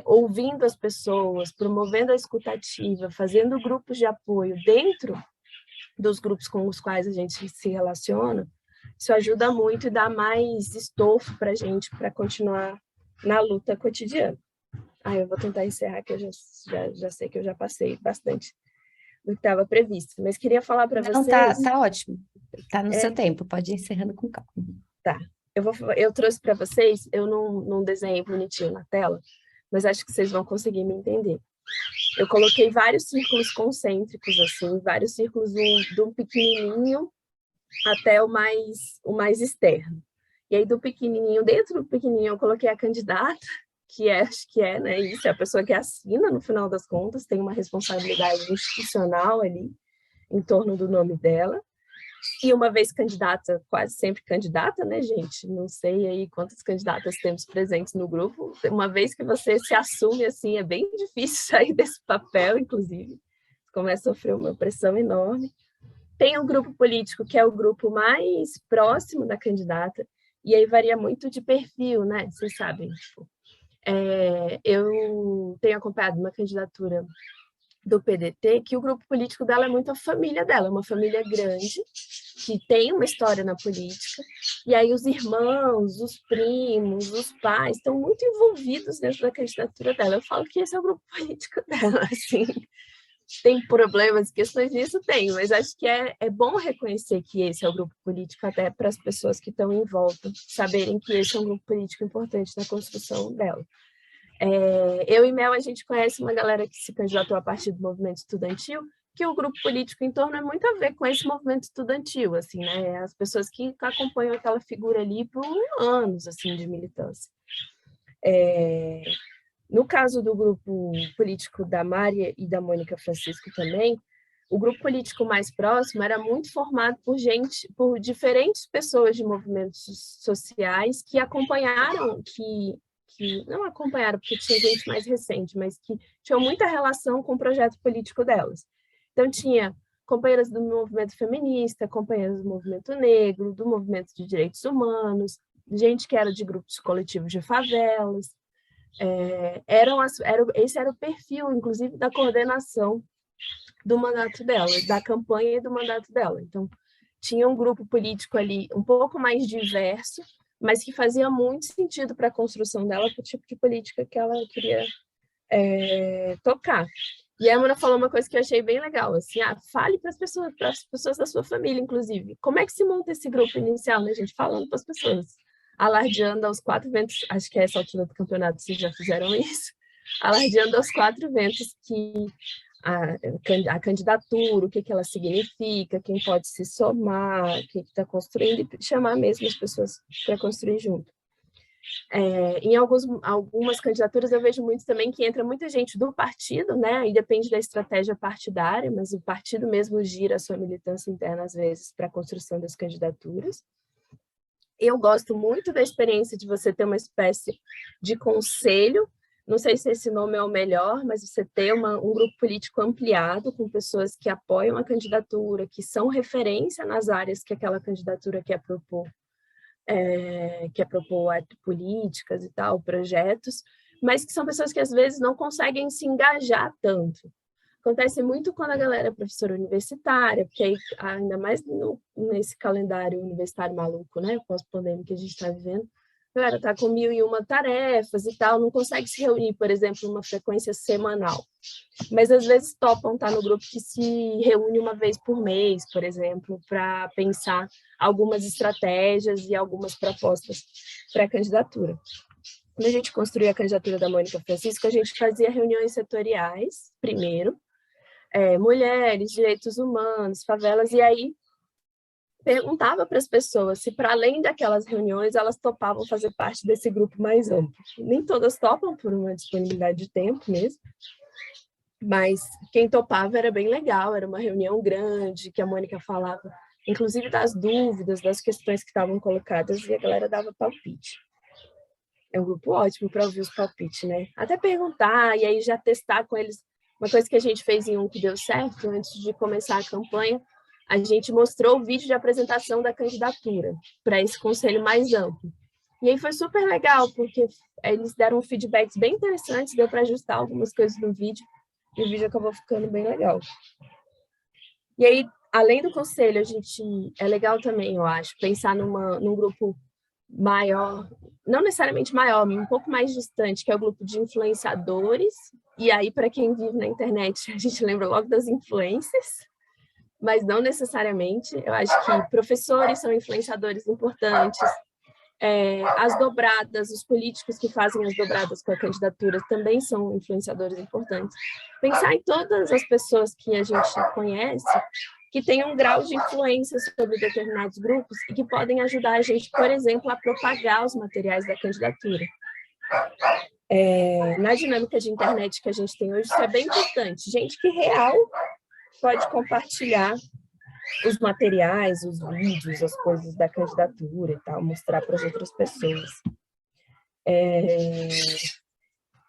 ouvindo as pessoas, promovendo a escutativa, fazendo grupos de apoio dentro dos grupos com os quais a gente se relaciona, isso ajuda muito e dá mais estofo para a gente para continuar na luta cotidiana. Eu vou tentar encerrar, que eu já sei que eu já passei bastante do que estava previsto, mas queria falar para vocês... Não, tá ótimo, tá no seu tempo, pode ir encerrando com calma. Tá, eu trouxe para vocês, eu não desenhei bonitinho na tela, mas acho que vocês vão conseguir me entender. Eu coloquei vários círculos concêntricos, assim, vários círculos do pequenininho até o mais externo. E aí, do pequenininho, dentro do pequenininho, eu coloquei a candidata, acho que é, né, isso, é a pessoa que assina, no final das contas, tem uma responsabilidade institucional ali, em torno do nome dela. E uma vez candidata, quase sempre candidata, né, gente? Não sei aí quantas candidatas temos presentes no grupo. Uma vez que você se assume assim, é bem difícil sair desse papel, inclusive. Começa a sofrer uma pressão enorme. Tem um grupo político que é o grupo mais próximo da candidata, e aí varia muito de perfil, né? Vocês sabem, tipo, eu tenho acompanhado uma candidatura do PDT, que o grupo político dela é muito a família dela, é uma família grande, que tem uma história na política, e aí os irmãos, os primos, os pais estão muito envolvidos dentro da candidatura dela. Eu falo que esse é o grupo político dela, assim. Tem problemas, questões nisso? Tem, mas acho que é bom reconhecer que esse é o grupo político, até para as pessoas que estão em volta, saberem que esse é um grupo político importante na construção dela. Eu e Mel, a gente conhece uma galera que se candidatou a partir do movimento estudantil, que o grupo político em torno é muito a ver com esse movimento estudantil, assim, né? As pessoas que acompanham aquela figura ali por anos, assim, de militância. No caso do grupo político da Mária e da Mônica Francisco também, o grupo político mais próximo era muito formado por diferentes pessoas de movimentos sociais que acompanharam, que não acompanharam porque tinha gente mais recente, mas que tinham muita relação com o projeto político delas. Então, tinha companheiras do movimento feminista, companheiras do movimento negro, do movimento de direitos humanos, gente que era de grupos coletivos de favelas. Esse era o perfil, inclusive, da coordenação do mandato dela, da campanha e do mandato dela. Então, tinha um grupo político ali um pouco mais diverso, mas que fazia muito sentido para a construção dela, para o tipo de política que ela queria tocar. E a Amanda falou uma coisa que eu achei bem legal, assim, fale para as pessoas da sua família, inclusive. Como é que se monta esse grupo inicial, né, gente? Falando para as pessoas, alardeando aos 4 ventos, acho que a essa altura do campeonato vocês já fizeram isso, alardeando aos 4 ventos que a candidatura, o que ela significa, quem pode se somar, o que está construindo, e chamar mesmo as pessoas para construir junto. Em algumas candidaturas eu vejo muito também que entra muita gente do partido, né? E depende da estratégia partidária, mas o partido mesmo gira a sua militância interna, às vezes, para a construção das candidaturas. Eu gosto muito da experiência de você ter uma espécie de conselho, não sei se esse nome é o melhor, mas você ter um grupo político ampliado, com pessoas que apoiam a candidatura, que são referência nas áreas que aquela candidatura quer propor políticas e tal, projetos, mas que são pessoas que às vezes não conseguem se engajar tanto. Acontece muito quando a galera é professora universitária, porque aí, ainda mais nesse calendário universitário maluco, né, pós-pandêmico que a gente está vivendo, a galera está com 1001 tarefas e tal, não consegue se reunir, por exemplo, uma frequência semanal. Mas às vezes topam estar no grupo que se reúne uma vez por mês, por exemplo, para pensar algumas estratégias e algumas propostas para a candidatura. Quando a gente construiu a candidatura da Mônica Francisco, a gente fazia reuniões setoriais, primeiro, mulheres, direitos humanos, favelas, e aí perguntava para as pessoas se, para além daquelas reuniões, elas topavam fazer parte desse grupo mais amplo. Nem todas topam por uma disponibilidade de tempo mesmo, mas quem topava era bem legal, era uma reunião grande, que a Mônica falava, inclusive das dúvidas, das questões que estavam colocadas, e a galera dava palpite. É um grupo ótimo para ouvir os palpites, né? Até perguntar, e aí já testar com eles. Uma coisa que a gente fez em um que deu certo, antes de começar a campanha, a gente mostrou o vídeo de apresentação da candidatura para esse conselho mais amplo. E aí foi super legal, porque eles deram feedbacks bem interessantes, deu para ajustar algumas coisas no vídeo, e o vídeo acabou ficando bem legal. E aí, além do conselho, é legal também, eu acho, pensar num grupo maior, não necessariamente maior, mas um pouco mais distante, que é o grupo de influenciadores. E aí, para quem vive na internet, a gente lembra logo das influências, mas não necessariamente. Eu acho que professores são influenciadores importantes, as dobradas, os políticos que fazem as dobradas com a candidatura também são influenciadores importantes. Pensar em todas as pessoas que a gente conhece, que têm um grau de influência sobre determinados grupos e que podem ajudar a gente, por exemplo, a propagar os materiais da candidatura. Na dinâmica de internet que a gente tem hoje, isso é bem importante. Gente que real pode compartilhar os materiais, os vídeos, as coisas da candidatura e tal, mostrar para as outras pessoas.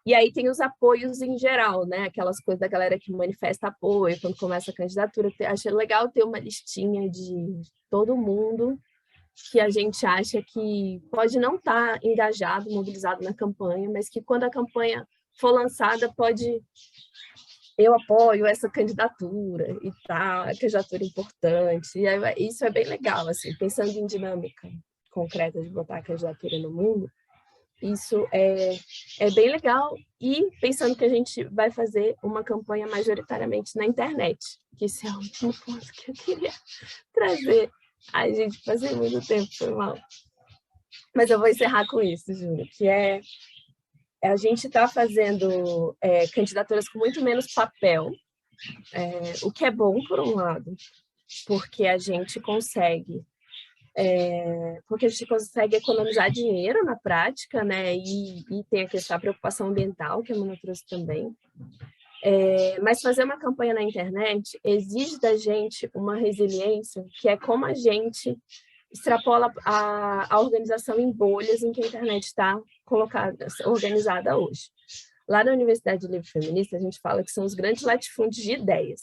E aí tem os apoios em geral, né? Aquelas coisas da galera que manifesta apoio quando começa a candidatura. Achei legal ter uma listinha de todo mundo que a gente acha que pode não estar engajado, mobilizado na campanha, mas que quando a campanha for lançada pode eu apoio essa candidatura e tal, a candidatura importante. E aí, isso é bem legal, assim, pensando em dinâmica concreta de botar a candidatura no mundo, isso é bem legal. E pensando que a gente vai fazer uma campanha majoritariamente na internet, que esse é o último ponto que eu queria trazer. Ai, gente, passei muito tempo, foi mal. Mas eu vou encerrar com isso, Júlia, que a gente está fazendo candidaturas com muito menos papel, o que é bom por um lado, porque a gente consegue economizar dinheiro na prática, né? E tem a preocupação ambiental, que a Mona trouxe também. Mas fazer uma campanha na internet exige da gente uma resiliência, que é como a gente extrapola a organização em bolhas em que a internet está organizada hoje. Lá na Universidade Livre Feminista, a gente fala que são os grandes latifúndios de ideias,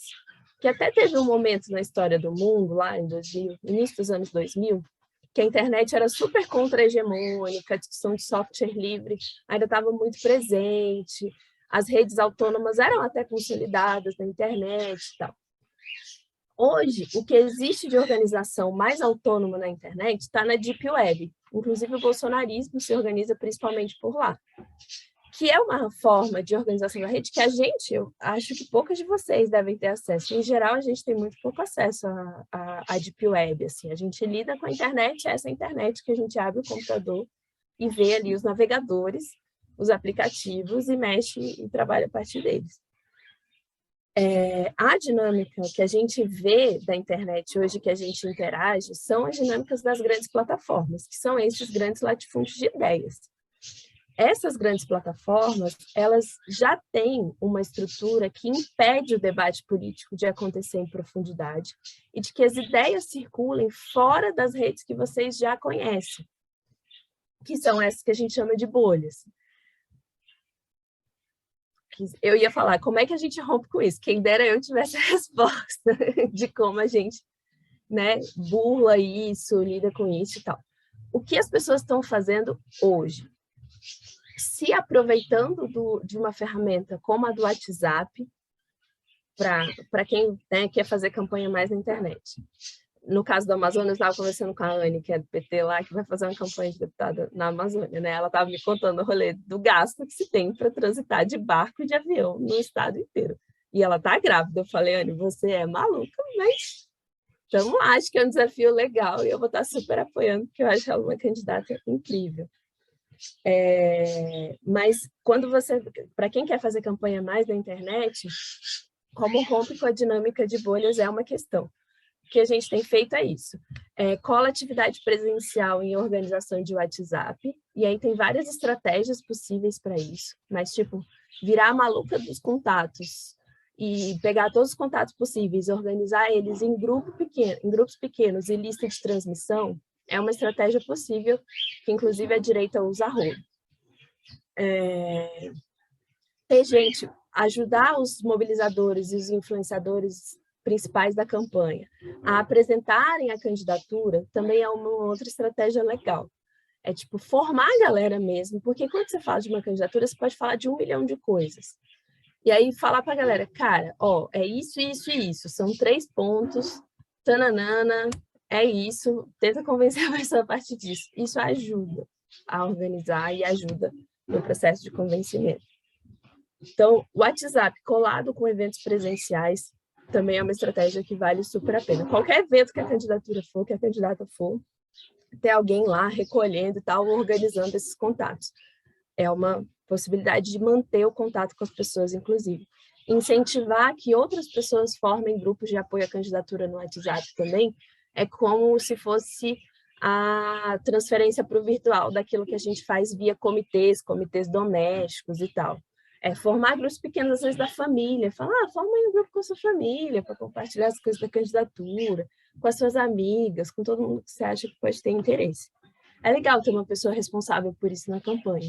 que até teve um momento na história do mundo, lá em 2000, início dos anos 2000, que a internet era super contra-hegemônica, a discussão de software livre ainda estava muito presente, as redes autônomas eram até consolidadas na internet e tal. Hoje, o que existe de organização mais autônoma na internet está na Deep Web. Inclusive, o bolsonarismo se organiza principalmente por lá. Que é uma forma de organização da rede que eu acho que poucas de vocês devem ter acesso. Em geral, a gente tem muito pouco acesso à Deep Web. Assim. A gente lida com a internet, essa internet que a gente abre o computador e vê ali os navegadores, os aplicativos e mexe e trabalha a partir deles. A dinâmica que a gente vê da internet hoje, que a gente interage, são as dinâmicas das grandes plataformas, que são esses grandes latifúndios de ideias. Essas grandes plataformas, elas já têm uma estrutura que impede o debate político de acontecer em profundidade e de que as ideias circulem fora das redes que vocês já conhecem, que são essas que a gente chama de bolhas. Eu ia falar, como é que a gente rompe com isso? Quem dera eu tivesse a resposta de como a gente, né, burla isso, lida com isso e tal. O que as pessoas estão fazendo hoje? Se aproveitando de uma ferramenta como a do WhatsApp, para quem, né, quer fazer campanha mais na internet. No caso do Amazonas, eu estava conversando com a Anne, que é do PT lá, que vai fazer uma campanha de deputada na Amazônia, né? Ela estava me contando o rolê do gasto que se tem para transitar de barco e de avião no estado inteiro. E ela está grávida. Eu falei, Anne, você é maluca, mas estamos lá, acho que é um desafio legal e eu vou estar super apoiando, porque eu acho ela uma candidata incrível. Mas quando para quem quer fazer campanha mais na internet, como rompe com a dinâmica de bolhas é uma questão. O que a gente tem feito é isso. Cola atividade presencial em organização de WhatsApp, e aí tem várias estratégias possíveis para isso, mas tipo, virar a maluca dos contatos e pegar todos os contatos possíveis, organizar eles em grupos pequenos e lista de transmissão, é uma estratégia possível, que inclusive a direita usa a rodo. Ajudar os mobilizadores e os influenciadores principais da campanha a apresentarem a candidatura também é uma outra estratégia legal. É tipo formar a galera mesmo, porque quando você fala de uma candidatura, você pode falar de 1 milhão de coisas. E aí falar para a galera, cara, ó, é isso, isso e isso, são 3 pontos, tananana, é isso, tenta convencer a pessoa a partir disso. Isso ajuda a organizar e ajuda no processo de convencimento. Então, o WhatsApp colado com eventos presenciais também é uma estratégia que vale super a pena. Qualquer evento que a candidatura for, que a candidata for, ter alguém lá recolhendo e tal, organizando esses contatos. É uma possibilidade de manter o contato com as pessoas, inclusive. Incentivar que outras pessoas formem grupos de apoio à candidatura no WhatsApp também é como se fosse a transferência para o virtual daquilo que a gente faz via comitês domésticos e tal. Formar grupos pequenos, às vezes, da família. Falar, forma um grupo com a sua família para compartilhar as coisas da candidatura, com as suas amigas, com todo mundo que você acha que pode ter interesse. É legal ter uma pessoa responsável por isso na campanha,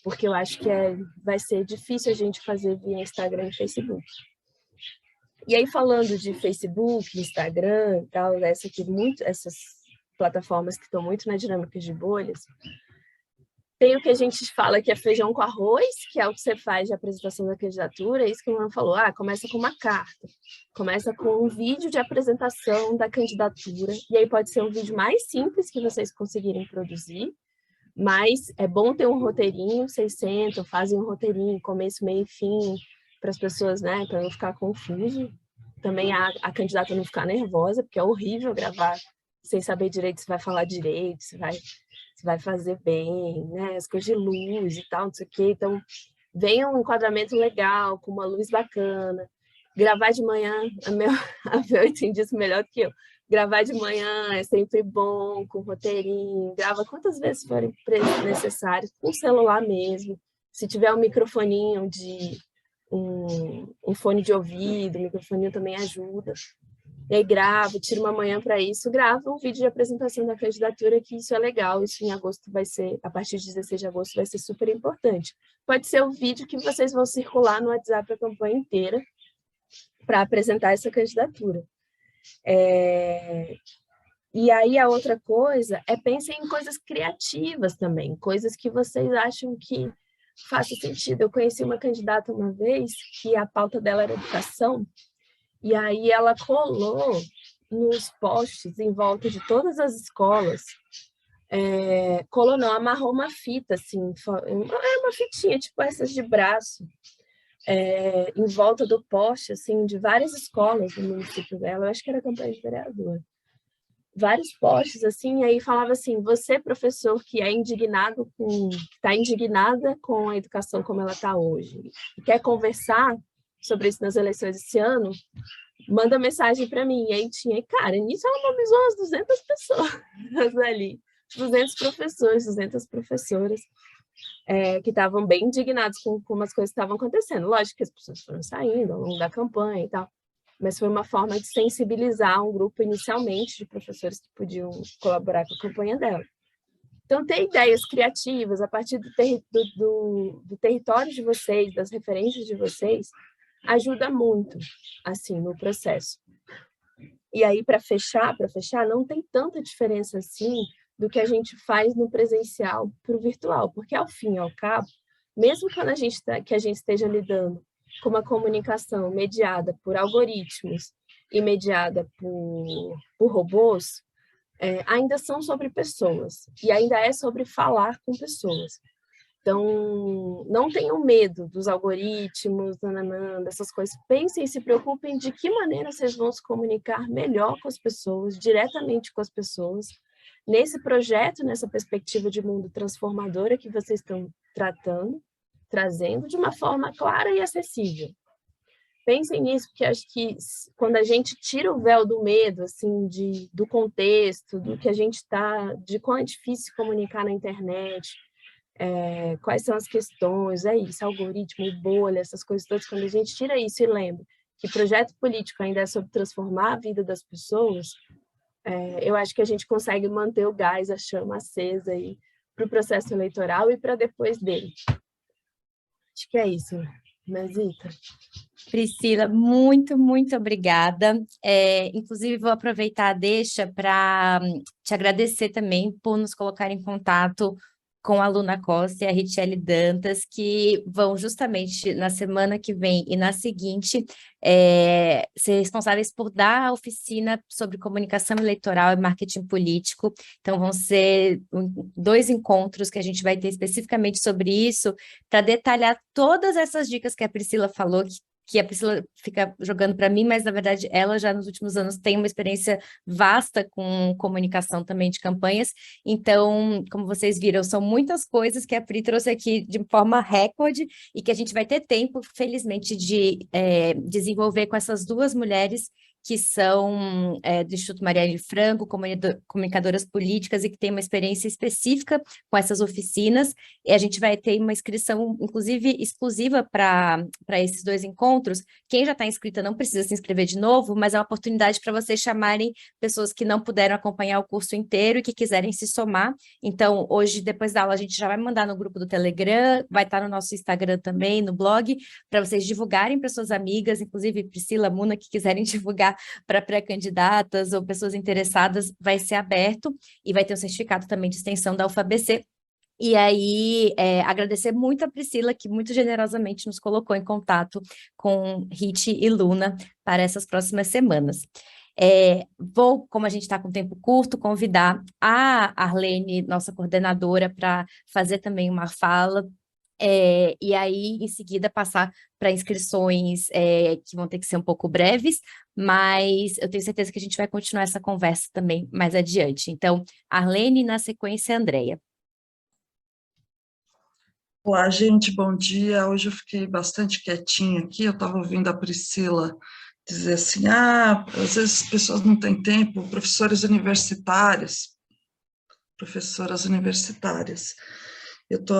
porque eu acho que vai ser difícil a gente fazer via Instagram e Facebook. E aí, falando de Facebook, Instagram e tal, essas plataformas que estão muito na dinâmica de bolhas, Tem o que a gente fala que é feijão com arroz, que é o que você faz de apresentação da candidatura, é isso que o Luana falou, começa com uma carta, começa com um vídeo de apresentação da candidatura, e aí pode ser um vídeo mais simples que vocês conseguirem produzir, mas é bom ter um roteirinho, vocês sentam, fazem um roteirinho, começo, meio e fim, para as pessoas, né, para não ficar confuso. Também a candidata não ficar nervosa, porque é horrível gravar sem saber direito se vai falar direito, se vai fazer bem, né, as coisas de luz e tal, não sei o quê. Então, venha um enquadramento legal, com uma luz bacana. Gravar de manhã, a Bel entende isso melhor do que eu. Gravar de manhã é sempre bom, com roteirinho, grava quantas vezes forem necessárias, com o celular mesmo. Se tiver um microfoninho um fone de ouvido, o microfoninho também ajuda. E aí grava, tira uma manhã para isso, grava um vídeo de apresentação da candidatura, que isso é legal, isso em agosto vai ser, a partir de 16 de agosto vai ser super importante. Pode ser o vídeo que vocês vão circular no WhatsApp a campanha inteira para apresentar essa candidatura. E aí a outra coisa é pensem em coisas criativas também, coisas que vocês acham que faça sentido. Eu conheci uma candidata uma vez que a pauta dela era educação, e aí ela colou nos postes em volta de todas as escolas, colou não, amarrou uma fita, assim, uma fitinha, tipo essas de braço, em volta do poste, assim, de várias escolas do município dela, eu acho que era campanha de vereador. Vários postes, assim, e aí falava assim, você, professor, que é indignado que está indignada com a educação como ela está hoje, e quer conversar sobre isso nas eleições esse ano, manda mensagem para mim. E aí tinha, cara, nisso ela mobilizou umas 200 pessoas ali, 200 professores, 200 professoras, que estavam bem indignados com como as coisas estavam acontecendo. Lógico que as pessoas foram saindo ao longo da campanha e tal, mas foi uma forma de sensibilizar um grupo inicialmente de professores que podiam colaborar com a campanha dela. Então, ter ideias criativas a partir do território de vocês, das referências de vocês, ajuda muito, assim, no processo. E aí, para fechar, não tem tanta diferença, assim, do que a gente faz no presencial para o virtual, porque, ao fim e ao cabo, mesmo quando a gente esteja lidando com uma comunicação mediada por algoritmos e mediada por robôs, ainda são sobre pessoas, e ainda é sobre falar com pessoas. Então, não tenham medo dos algoritmos, dessas coisas. Pensem e se preocupem de que maneira vocês vão se comunicar melhor com as pessoas, diretamente com as pessoas, nesse projeto, nessa perspectiva de mundo transformadora que vocês estão trazendo de uma forma clara e acessível. Pensem nisso, porque acho que quando a gente tira o véu do medo, assim, do contexto, do que a gente está, de quão é difícil comunicar na internet, quais são as questões, isso, algoritmo, bolha, essas coisas todas, quando a gente tira isso e lembra que projeto político ainda é sobre transformar a vida das pessoas, eu acho que a gente consegue manter o gás, a chama acesa aí para o processo eleitoral e para depois dele. Acho que é isso, Mazita. Priscila, muito, muito obrigada. Inclusive, vou aproveitar a deixa para te agradecer também por nos colocar em contato com a Luna Costa e a Richelle Dantas, que vão justamente na semana que vem e na seguinte ser responsáveis por dar a oficina sobre comunicação eleitoral e marketing político. Então, vão ser 2 encontros que a gente vai ter especificamente sobre isso, para detalhar todas essas dicas que a Priscila falou, que a Priscila fica jogando para mim, mas, na verdade, ela já nos últimos anos tem uma experiência vasta com comunicação também de campanhas. Então, como vocês viram, são muitas coisas que a Pri trouxe aqui de forma recorde e que a gente vai ter tempo, felizmente, de desenvolver com essas 2 mulheres que são do Instituto Marielle Franco, comunicadoras políticas e que têm uma experiência específica com essas oficinas. E a gente vai ter uma inscrição, inclusive, exclusiva para esses 2 encontros. Quem já está inscrita não precisa se inscrever de novo, mas é uma oportunidade para vocês chamarem pessoas que não puderam acompanhar o curso inteiro e que quiserem se somar. Então, hoje, depois da aula, a gente já vai mandar no grupo do Telegram, vai estar no nosso Instagram também, no blog, para vocês divulgarem para suas amigas, inclusive Priscila, Muna, que quiserem divulgar para pré-candidatas ou pessoas interessadas, vai ser aberto e vai ter um certificado também de extensão da UFABC E aí, agradecer muito a Priscila, que muito generosamente nos colocou em contato com Rit e Luna para essas próximas semanas. Vou, como a gente está com tempo curto, convidar a Arlene, nossa coordenadora, para fazer também uma fala, e aí, em seguida, passar para inscrições que vão ter que ser um pouco breves, mas eu tenho certeza que a gente vai continuar essa conversa também mais adiante. Então, Arlene, na sequência, Andréia. Olá, gente, bom dia. Hoje eu fiquei bastante quietinha aqui, eu estava ouvindo a Priscila dizer assim, às vezes as pessoas não têm tempo, professoras universitárias. Eu estou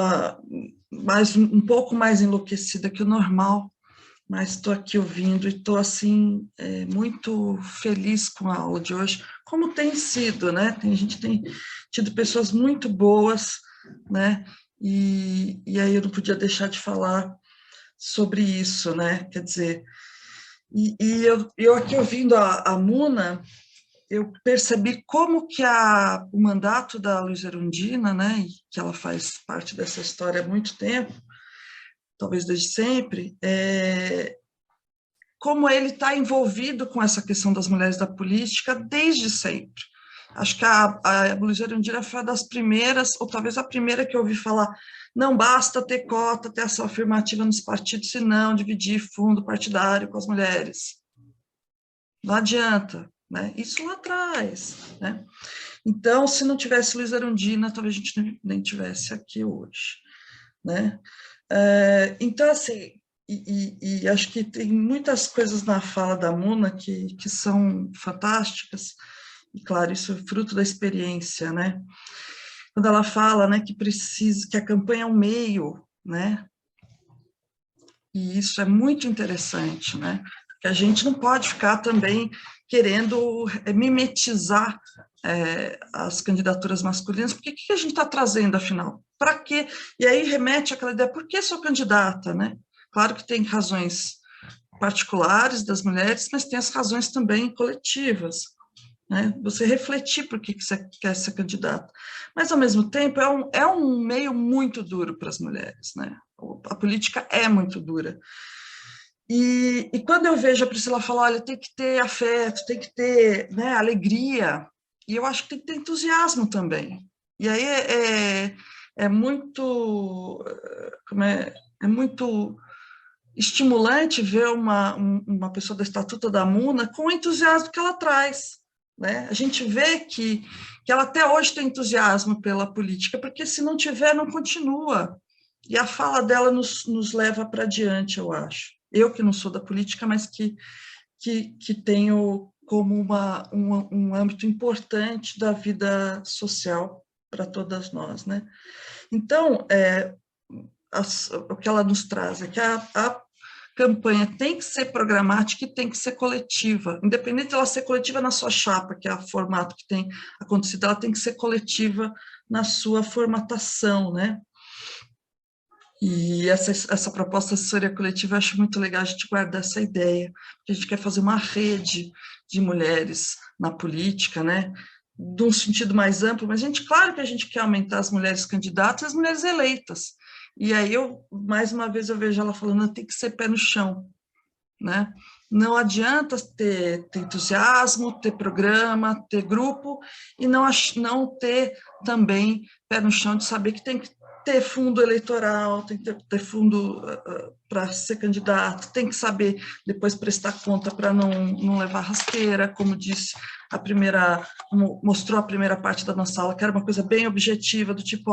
um pouco mais enlouquecida que o normal, mas estou aqui ouvindo e estou, assim, muito feliz com a aula de hoje, como tem sido, né? A gente tem tido pessoas muito boas, né? E aí eu não podia deixar de falar sobre isso, né? Quer dizer, eu aqui ouvindo a Muna, eu percebi como que o mandato da Luísa Erundina, né, e que ela faz parte dessa história há muito tempo, talvez desde sempre, como ele está envolvido com essa questão das mulheres da política desde sempre. Acho que a Luísa Erundina foi uma das primeiras, ou talvez a primeira que eu ouvi falar, não basta ter cota, ter ação afirmativa nos partidos, senão dividir fundo partidário com as mulheres. Não adianta, né? Isso lá atrás, né? Então, se não tivesse Luísa Erundina, talvez a gente nem tivesse aqui hoje, né? Então, assim, e acho que tem muitas coisas na fala da Muna que são fantásticas, e claro, isso é fruto da experiência, né? Quando ela fala, né, que a campanha é um meio, né? E isso é muito interessante, né? Porque a gente não pode ficar também querendo mimetizar as candidaturas masculinas, porque o que a gente está trazendo, afinal? Para quê? E aí remete àquela ideia, por que sou candidata, né? Claro que tem razões particulares das mulheres, mas tem as razões também coletivas, né? Você refletir por que você quer ser candidata. Mas, ao mesmo tempo, é um meio muito duro para as mulheres, né? A política é muito dura. E quando eu vejo a Priscila falar, olha, tem que ter afeto, tem que ter, né, alegria, e eu acho que tem que ter entusiasmo também. E aí é muito, é muito estimulante ver uma pessoa da estatuta da Muna com o entusiasmo que ela traz, né? A gente vê que ela até hoje tem entusiasmo pela política, porque se não tiver, não continua. E a fala dela nos leva para adiante, eu acho. Eu que não sou da política, mas que tenho como um âmbito importante da vida social para todas nós, né? Então, o que ela nos traz é que a campanha tem que ser programática e tem que ser coletiva, independente de ela ser coletiva na sua chapa, que é o formato que tem acontecido, ela tem que ser coletiva na sua formatação, né? E essa proposta de assessoria coletiva, eu acho muito legal a gente guardar essa ideia, porque a gente quer fazer uma rede de mulheres na política, né? De um sentido mais amplo, mas claro que a gente quer aumentar as mulheres candidatas e as mulheres eleitas. E aí, mais uma vez, eu vejo ela falando, tem que ser pé no chão, né? Não adianta ter entusiasmo, ter programa, ter grupo, e não ter também pé no chão de saber que tem que ter fundo eleitoral, tem que ter fundo para ser candidato, tem que saber depois prestar conta para não levar rasteira, como disse mostrou a primeira parte da nossa aula, que era uma coisa bem objetiva, do tipo,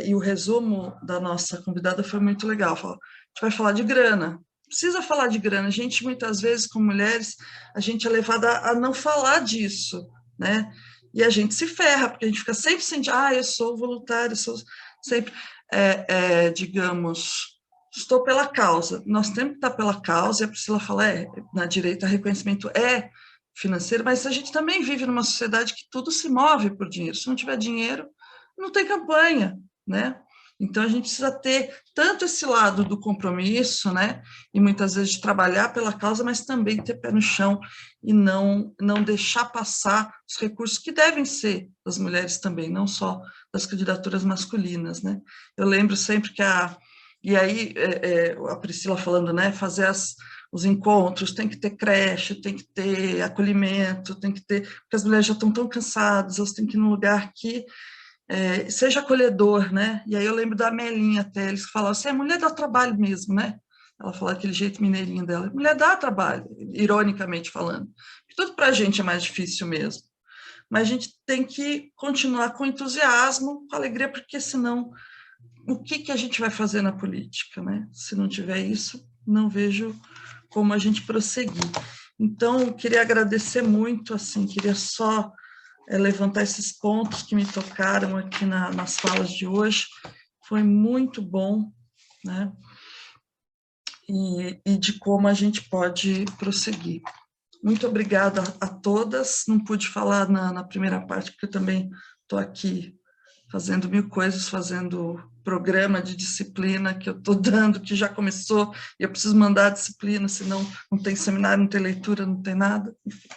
e o resumo da nossa convidada foi muito legal, falou, a gente vai falar de grana, precisa falar de grana, a gente muitas vezes, como mulheres, a gente é levada a não falar disso, né? E a gente se ferra, porque a gente fica sempre sentindo, eu sou voluntária, sou sempre, digamos, estou pela causa. Nós temos que estar pela causa, e a Priscila fala, na direita, reconhecimento é financeiro, mas a gente também vive numa sociedade que tudo se move por dinheiro. Se não tiver dinheiro, não tem campanha, né? Então, a gente precisa ter tanto esse lado do compromisso, né, e muitas vezes de trabalhar pela causa, mas também ter pé no chão e não deixar passar os recursos que devem ser das mulheres também, não só das candidaturas masculinas, né. Eu lembro sempre que e aí, a Priscila falando, né, fazer os encontros, tem que ter creche, tem que ter acolhimento, tem que ter, porque as mulheres já estão tão cansadas, elas têm que ir num lugar que seja acolhedor, né? E aí eu lembro da Melinha até, eles falavam assim, a mulher dá trabalho mesmo, né? Ela falou aquele jeito mineirinho dela, mulher dá trabalho, ironicamente falando. Tudo para a gente é mais difícil mesmo. Mas a gente tem que continuar com entusiasmo, com alegria, porque senão, o que a gente vai fazer na política, né? Se não tiver isso, não vejo como a gente prosseguir. Então, queria agradecer muito, assim, queria só levantar esses pontos que me tocaram aqui nas falas de hoje. Foi muito bom, né? E de como a gente pode prosseguir. Muito obrigada a todas. Não pude falar na primeira parte, porque eu também estou aqui fazendo 1000 coisas, fazendo programa de disciplina que eu estou dando, que já começou, e eu preciso mandar a disciplina, senão não tem seminário, não tem leitura, não tem nada, enfim.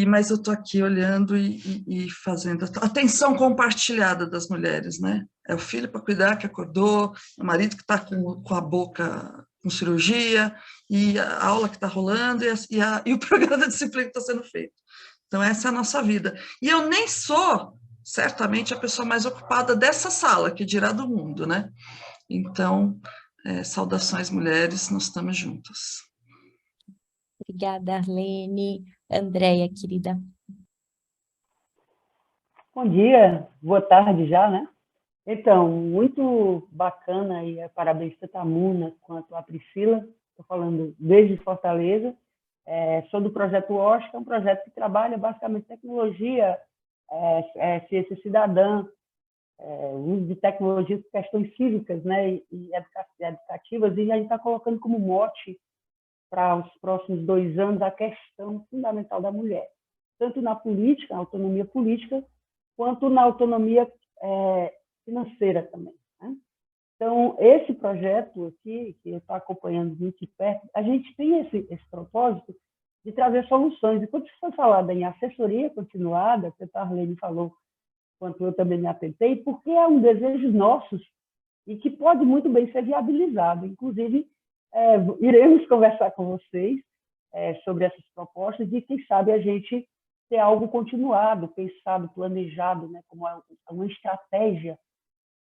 Mas eu estou aqui olhando e fazendo atenção compartilhada das mulheres, né? É o filho para cuidar que acordou, o marido que está com a boca com cirurgia, e a aula que está rolando, e o programa da disciplina que está sendo feito. Então, essa é a nossa vida. E eu nem sou, certamente, a pessoa mais ocupada dessa sala, que dirá do mundo, né? Então, saudações, mulheres, nós estamos juntas. Obrigada, Arlene. Andréia, querida. Bom dia, boa tarde já, né? Então, muito bacana e parabéns tanto a Muna quanto a Priscila. Estou falando desde Fortaleza. Sou do Projeto OSH, que é um projeto que trabalha basicamente tecnologia, ciência cidadã, uso de tecnologia por questões cívicas, né, e educativas, e a gente está colocando como mote para os próximos 2 anos a questão fundamental da mulher, tanto na política, na autonomia política, quanto na autonomia financeira também, né? Então, esse projeto aqui, que eu estou acompanhando muito de perto, a gente tem esse propósito de trazer soluções. E quando foi falado em assessoria continuada, que a Arlene falou, quanto eu também me atentei, porque é um desejo nosso e que pode muito bem ser viabilizado. Inclusive, iremos conversar com vocês sobre essas propostas e, quem sabe, a gente ter algo continuado, pensado, planejado, né, como uma estratégia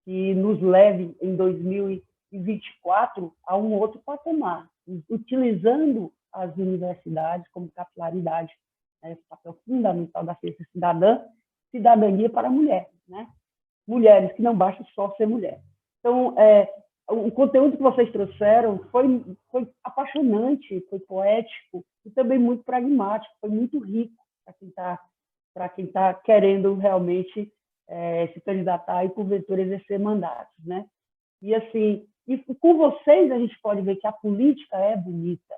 que nos leve em 2024 a um outro patamar, utilizando as universidades como capilaridade, né, esse papel fundamental da ciência cidadã, cidadania para mulheres, né? Mulheres, que não basta só ser mulher. Então, o conteúdo que vocês trouxeram foi apaixonante, foi poético e também muito pragmático, foi muito rico para quem tá querendo realmente se candidatar e, porventura, exercer mandatos, né? E, assim, com vocês a gente pode ver que a política é bonita,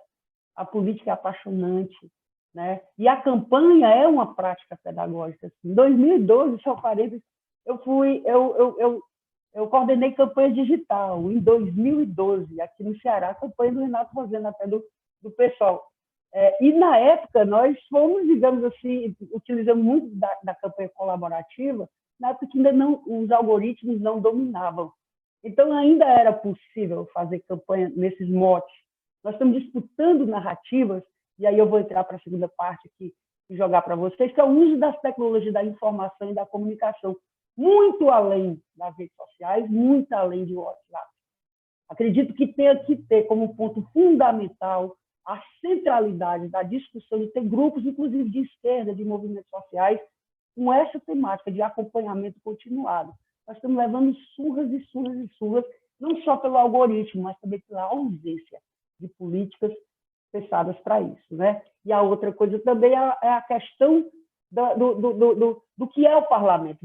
a política é apaixonante, né? E a campanha é uma prática pedagógica. Assim. Em 2012, só parênteses, eu coordenei campanha digital, em 2012, aqui no Ceará, a campanha do Renato Rosendo, até do pessoal. E, na época, nós fomos, digamos assim, utilizamos muito da campanha colaborativa, na época que ainda os algoritmos não dominavam. Então, ainda era possível fazer campanha nesses motes. Nós estamos disputando narrativas, e aí eu vou entrar para a segunda parte aqui e jogar para vocês, que é o uso das tecnologias da informação e da comunicação, muito além das redes sociais, muito além de WhatsApp. Acredito que tenha que ter como ponto fundamental a centralidade da discussão de ter grupos, inclusive de esquerda, de movimentos sociais, com essa temática de acompanhamento continuado. Nós estamos levando surras e surras e surras, não só pelo algoritmo, mas também pela ausência de políticas pensadas para isso, né? E a outra coisa também é a questão do que é o parlamento.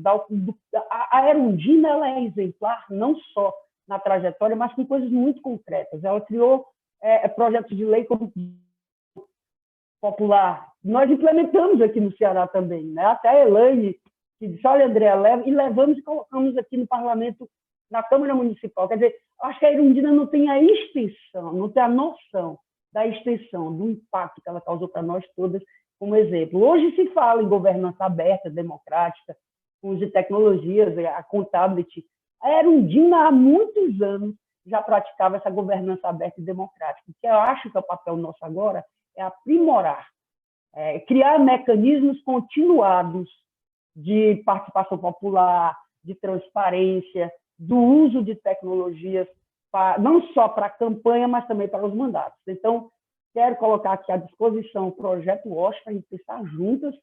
A Erundina, ela é exemplar não só na trajetória, mas com coisas muito concretas. Ela criou projetos de lei como popular. Nós implementamos aqui no Ceará também, né? Até a Elaine que disse, olha, André, leva, e levamos e colocamos aqui no parlamento, na Câmara Municipal. Quer dizer, acho que a Erundina não tem a extensão, não tem a noção da extensão, do impacto que ela causou para nós todas, como exemplo. Hoje se fala em governança aberta, democrática, uso de tecnologias, a Contability. A Erundina, há muitos anos, já praticava essa governança aberta e democrática. O que eu acho que é o papel nosso agora é aprimorar, criar mecanismos continuados de participação popular, de transparência, do uso de tecnologias, não só para a campanha, mas também para os mandatos. Então, quero colocar aqui à disposição o projeto WASH para a gente pensar juntas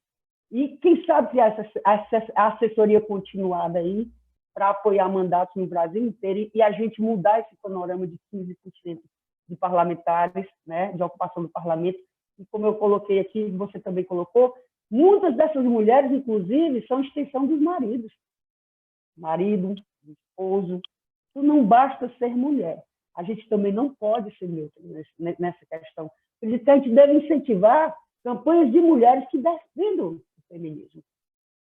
e, quem sabe, criar essa assessoria continuada aí para apoiar mandatos no Brasil inteiro e a gente mudar esse panorama de 15% de parlamentares, né, de ocupação do parlamento. E como eu coloquei aqui, você também colocou, muitas dessas mulheres, inclusive, são extensão dos maridos. Marido, esposo. Isso não basta ser mulher. A gente também não pode ser neutra nessa questão. A gente deve incentivar campanhas de mulheres que defendam o feminismo.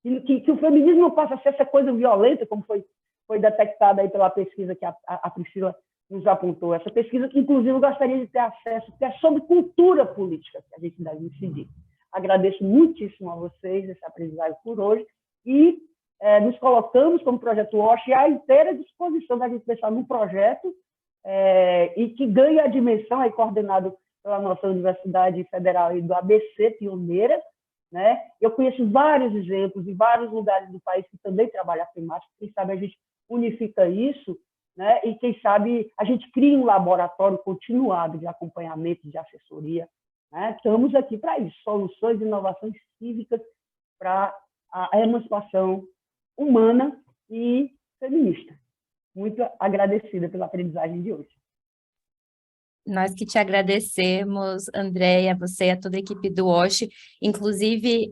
Que o feminismo não passa a ser essa coisa violenta, como foi detectada aí pela pesquisa que a Priscila nos apontou. Essa pesquisa que, inclusive, eu gostaria de ter acesso, que é sobre cultura política, que a gente deve incidir. Agradeço muitíssimo a vocês esse aprendizado por hoje e nos colocamos como Projeto WASH à inteira disposição da gente pensar num projeto e que ganhe a dimensão, aí coordenado pela nossa Universidade Federal e do ABC, pioneira, né? Eu conheço vários exemplos em vários lugares do país que também trabalham a temática. Quem sabe a gente unifica isso, né? E quem sabe a gente cria um laboratório continuado de acompanhamento, de assessoria, né? Estamos aqui para isso, soluções e inovações cívicas para a emancipação humana e feminista. Muito agradecida pela aprendizagem de hoje. Nós que te agradecemos, Andréia, você e a toda a equipe do WASH. Inclusive,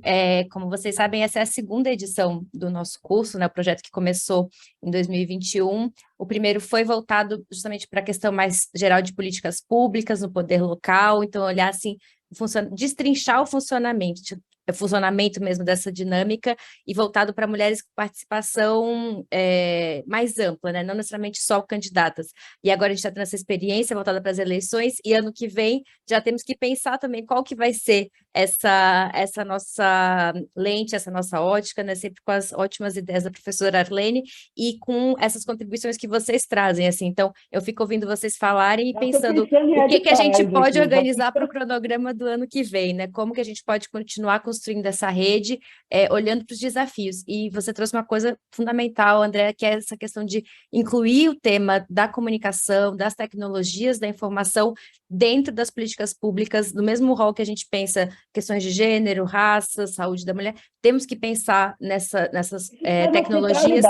como vocês sabem, essa é a segunda edição do nosso curso, né? O projeto que começou em 2021. O primeiro foi voltado justamente para a questão mais geral de políticas públicas no poder local, então olhar assim, destrinchar o funcionamento mesmo dessa dinâmica e voltado para mulheres com participação mais ampla, né? Não necessariamente só candidatas. E agora a gente está tendo essa experiência voltada para as eleições e ano que vem já temos que pensar também qual que vai ser essa nossa lente, essa nossa ótica, né? Sempre com as ótimas ideias da professora Arlene e com essas contribuições que vocês trazem, assim. Então, eu fico ouvindo vocês falarem e pensando o que a gente pode organizar para o cronograma do ano que vem, né? Como que a gente pode continuar construindo essa rede, olhando para os desafios. E você trouxe uma coisa fundamental, André, que é essa questão de incluir o tema da comunicação, das tecnologias, da informação dentro das políticas públicas, no mesmo rol que a gente pensa questões de gênero, raça, saúde da mulher, temos que pensar nessas tecnologias.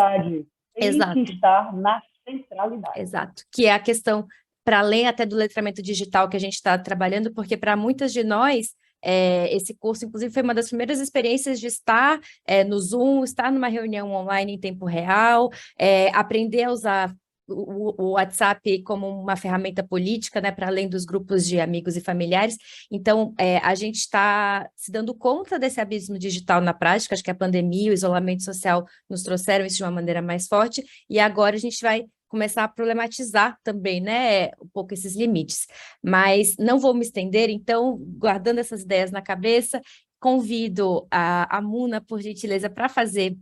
Tem que estar na centralidade. Exato, que é a questão, para além até do letramento digital que a gente está trabalhando, porque para muitas de nós, esse curso, inclusive, foi uma das primeiras experiências de estar no Zoom, estar numa reunião online em tempo real, aprender a usar o WhatsApp como uma ferramenta política, né, para além dos grupos de amigos e familiares. Então, a gente está se dando conta desse abismo digital na prática, acho que a pandemia, o isolamento social nos trouxeram isso de uma maneira mais forte, e agora a gente vai começar a problematizar também, né, um pouco esses limites. Mas não vou me estender, então, guardando essas ideias na cabeça, convido a Muna, por gentileza, para fazer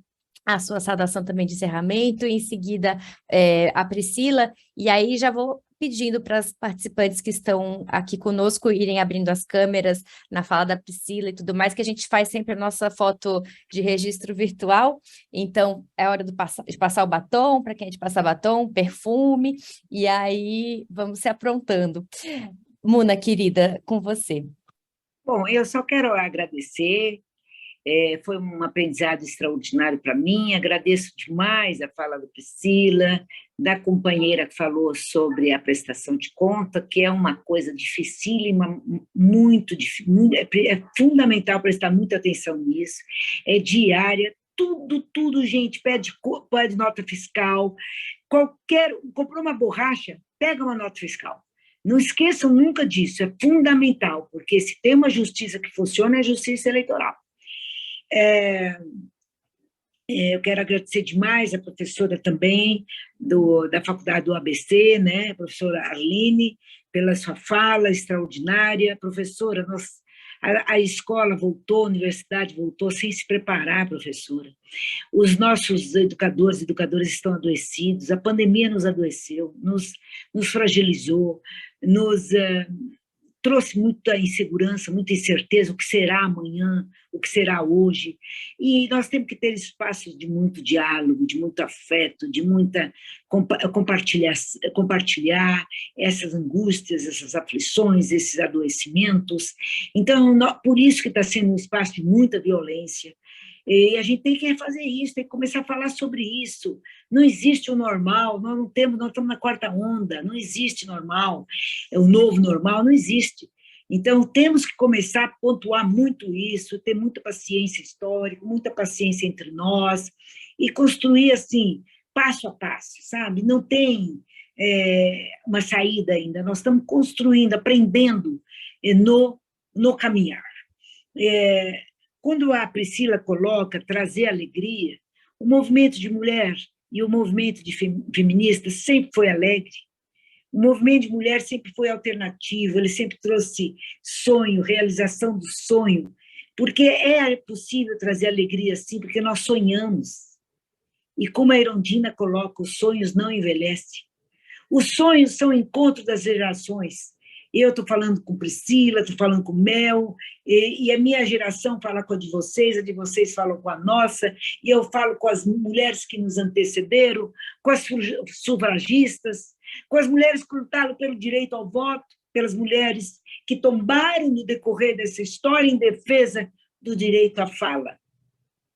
a sua saudação também de encerramento, e em seguida a Priscila, e aí já vou pedindo para as participantes que estão aqui conosco irem abrindo as câmeras na fala da Priscila e tudo mais, que a gente faz sempre a nossa foto de registro virtual. Então, é hora de passar o batom, para quem é de passar batom, perfume, e aí vamos se aprontando. Muna, querida, com você. Bom, eu só quero agradecer, foi um aprendizado extraordinário para mim, agradeço demais a fala da Priscila, da companheira que falou sobre a prestação de conta, que é uma coisa dificílima, muito difícil, é fundamental prestar muita atenção nisso, é diária, tudo, gente, pede nota fiscal, comprou uma borracha, pega uma nota fiscal. Não esqueçam nunca disso, é fundamental, porque se tem uma justiça que funciona, é a justiça eleitoral. Eu quero agradecer demais a professora também da Faculdade do ABC, né, a professora Arline, pela sua fala extraordinária. Professora, a escola voltou, a universidade voltou sem se preparar, professora. Os nossos educadoras e educadoras estão adoecidos, a pandemia nos adoeceu, nos fragilizou, nos trouxe muita insegurança, muita incerteza, o que será amanhã, o que será hoje, e nós temos que ter espaços de muito diálogo, de muito afeto, de muita compartilhar essas angústias, essas aflições, esses adoecimentos. Então, por isso que está sendo um espaço de muita violência, e a gente tem que fazer isso, tem que começar a falar sobre isso. Não existe o normal, nós estamos na quarta onda, não existe normal, o novo normal não existe. Então, temos que começar a pontuar muito isso, ter muita paciência histórica, muita paciência entre nós, e construir, assim, passo a passo, sabe? Não tem uma saída ainda, nós estamos construindo, aprendendo no caminhar. Quando a Priscila coloca trazer alegria, o movimento de mulher e o movimento de feminista sempre foi alegre. O movimento de mulher sempre foi alternativo, ele sempre trouxe sonho, realização do sonho, porque é possível trazer alegria sim, porque nós sonhamos. E como a Erundina coloca, os sonhos não envelhecem. Os sonhos são o encontro das gerações. Eu estou falando com Priscila, estou falando com Mel, e a minha geração fala com a de vocês falam com a nossa, e eu falo com as mulheres que nos antecederam, com as sufragistas, com as mulheres que lutaram pelo direito ao voto, pelas mulheres que tombaram no decorrer dessa história em defesa do direito à fala.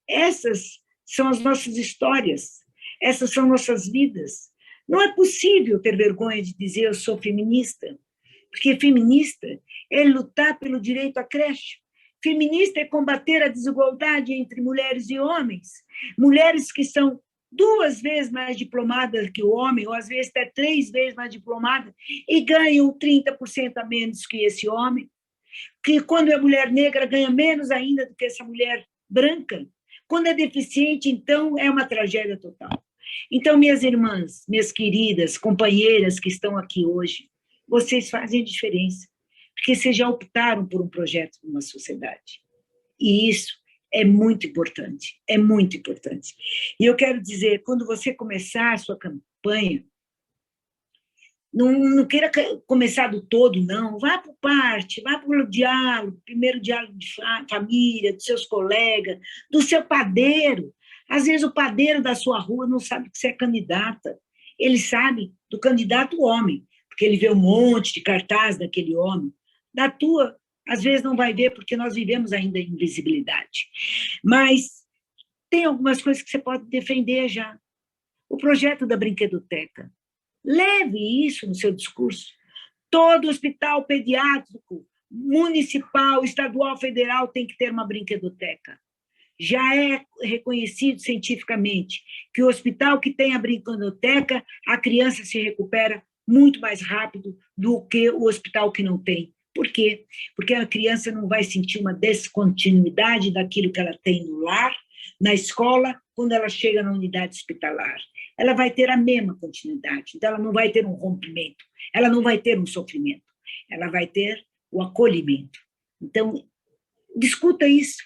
Essas são as nossas histórias, essas são nossas vidas. Não é possível ter vergonha de dizer eu sou feminista, porque feminista é lutar pelo direito à creche. Feminista é combater a desigualdade entre mulheres e homens. Mulheres que são 2 vezes mais diplomadas que o homem, ou às vezes até 3 vezes mais diplomadas, e ganham 30% a menos que esse homem. Que quando é mulher negra, ganha menos ainda do que essa mulher branca. Quando é deficiente, então, é uma tragédia total. Então, minhas irmãs, minhas queridas, companheiras que estão aqui hoje, vocês fazem diferença, porque vocês já optaram por um projeto de uma sociedade. E isso é muito importante, é muito importante. E eu quero dizer, quando você começar a sua campanha, não queira começar do todo, não. Vá por parte, vá para o diálogo, primeiro diálogo de família, dos seus colegas, do seu padeiro. Às vezes o padeiro da sua rua não sabe que você é candidata. Ele sabe do candidato homem, porque ele vê um monte de cartaz daquele homem. Da tua, às vezes não vai ver, porque nós vivemos ainda em invisibilidade. Mas tem algumas coisas que você pode defender já. O projeto da brinquedoteca. Leve isso no seu discurso. Todo hospital pediátrico, municipal, estadual, federal, tem que ter uma brinquedoteca. Já é reconhecido cientificamente que o hospital que tem a brinquedoteca, a criança se recupera muito mais rápido do que o hospital que não tem. Por quê? Porque a criança não vai sentir uma descontinuidade daquilo que ela tem no lar, na escola, quando ela chega na unidade hospitalar. Ela vai ter a mesma continuidade, então ela não vai ter um rompimento, ela não vai ter um sofrimento, ela vai ter o acolhimento. Então, discuta isso,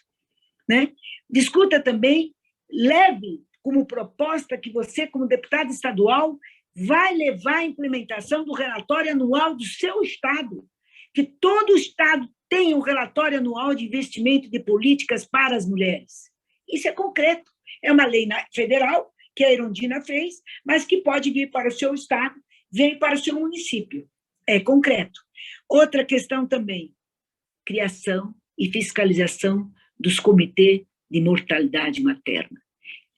né? Discuta também, leve como proposta que você, como deputado estadual, vai levar a implementação do relatório anual do seu estado, que todo estado tenha um relatório anual de investimento de políticas para as mulheres. Isso é concreto, é uma lei federal, que a Erundina fez, mas que pode vir para o seu estado, vem para o seu município. É concreto. Outra questão também, criação e fiscalização dos comitês de mortalidade materna.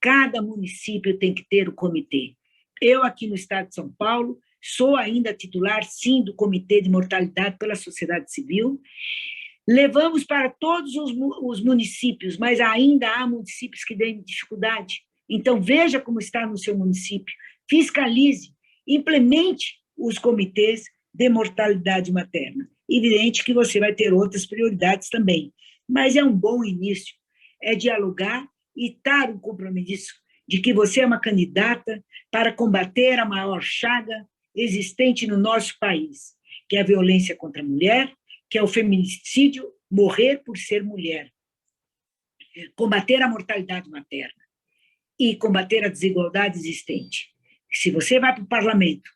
Cada município tem que ter o comitê. Eu, aqui no estado de São Paulo, sou ainda titular, sim, do Comitê de Mortalidade pela Sociedade Civil. Levamos para todos os municípios, mas ainda há municípios que têm dificuldade. Então, veja como está no seu município, fiscalize, implemente os comitês de mortalidade materna. Evidente que você vai ter outras prioridades também, mas é um bom início, é dialogar e dar um compromisso de que você é uma candidata para combater a maior chaga existente no nosso país, que é a violência contra a mulher, que é o feminicídio, morrer por ser mulher, combater a mortalidade materna e combater a desigualdade existente. Se você vai para o parlamento,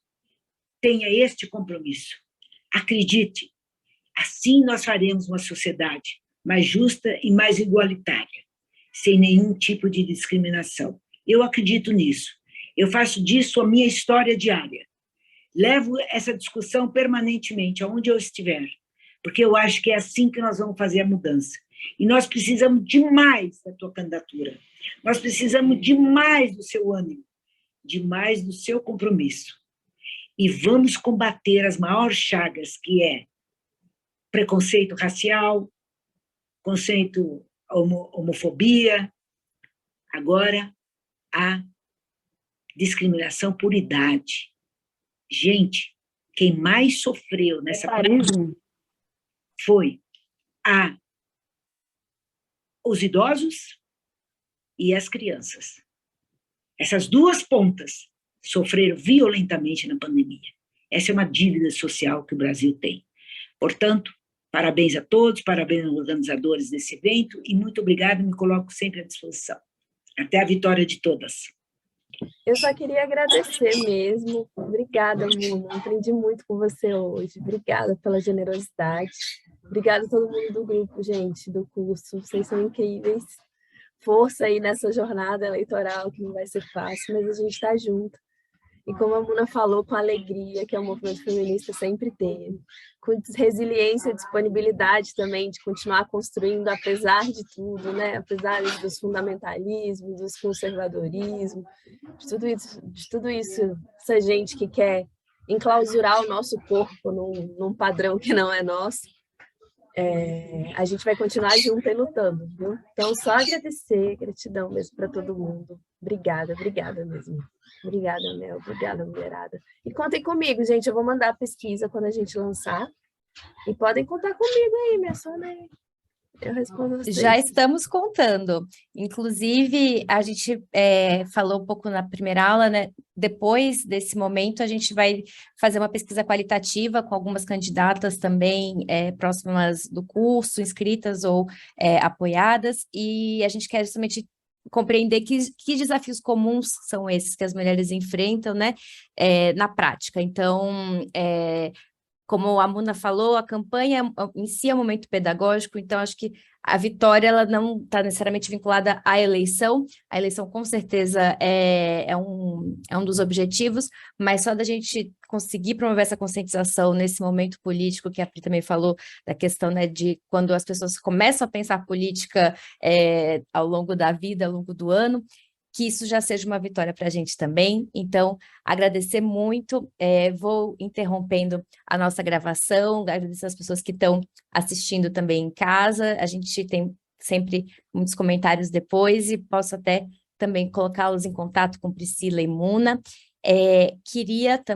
tenha este compromisso. Acredite, assim nós faremos uma sociedade mais justa e mais igualitária, sem nenhum tipo de discriminação. Eu acredito nisso. Eu faço disso a minha história diária. Levo essa discussão permanentemente, aonde eu estiver, porque eu acho que é assim que nós vamos fazer a mudança. E nós precisamos demais da tua candidatura. Nós precisamos demais do seu ânimo, demais do seu compromisso. E vamos combater as maiores chagas, que é preconceito racial, conceito homofobia, agora a discriminação por idade. Gente, quem mais sofreu nessa pandemia foi os idosos e as crianças. Essas duas pontas sofreram violentamente na pandemia. Essa é uma dívida social que o Brasil tem. Portanto, parabéns a todos, parabéns aos organizadores desse evento e muito obrigado, me coloco sempre à disposição. Até a vitória de todas. Eu só queria agradecer mesmo. Obrigada, Muna. Aprendi muito com você hoje. Obrigada pela generosidade. Obrigada a todo mundo do grupo, gente, do curso. Vocês são incríveis. Força aí nessa jornada eleitoral, que não vai ser fácil, mas a gente está junto. E como a Muna falou, com alegria, que é o movimento feminista sempre teve, com resiliência e disponibilidade também de continuar construindo, apesar de tudo, né? Apesar dos fundamentalismos, dos conservadorismos, de tudo isso, essa gente que quer enclausurar o nosso corpo num padrão que não é nosso, a gente vai continuar junto e lutando, viu? Então, só agradecer, gratidão mesmo para todo mundo. Obrigada, obrigada mesmo. Obrigada, Mel. Obrigada, mulherada. E contem comigo, gente. Eu vou mandar a pesquisa quando a gente lançar. E podem contar comigo aí, minha sona aí. Eu respondo vocês. Já estamos contando. Inclusive, a gente falou um pouco na primeira aula, né? Depois desse momento, a gente vai fazer uma pesquisa qualitativa com algumas candidatas também próximas do curso, inscritas ou apoiadas, e a gente quer justamente compreender que desafios comuns são esses que as mulheres enfrentam, né, na prática. Então, como a Muna falou, a campanha em si é um momento pedagógico, então acho que a vitória ela não está necessariamente vinculada à eleição. A eleição, com certeza, é um dos objetivos, mas só da gente conseguir promover essa conscientização nesse momento político, que a Pri também falou, da questão, né, de quando as pessoas começam a pensar política ao longo da vida, ao longo do ano, que isso já seja uma vitória para a gente também. Então, agradecer muito, vou interrompendo a nossa gravação, agradecer as pessoas que estão assistindo também em casa, a gente tem sempre muitos comentários depois e posso até também colocá-los em contato com Priscila e Muna. Queria também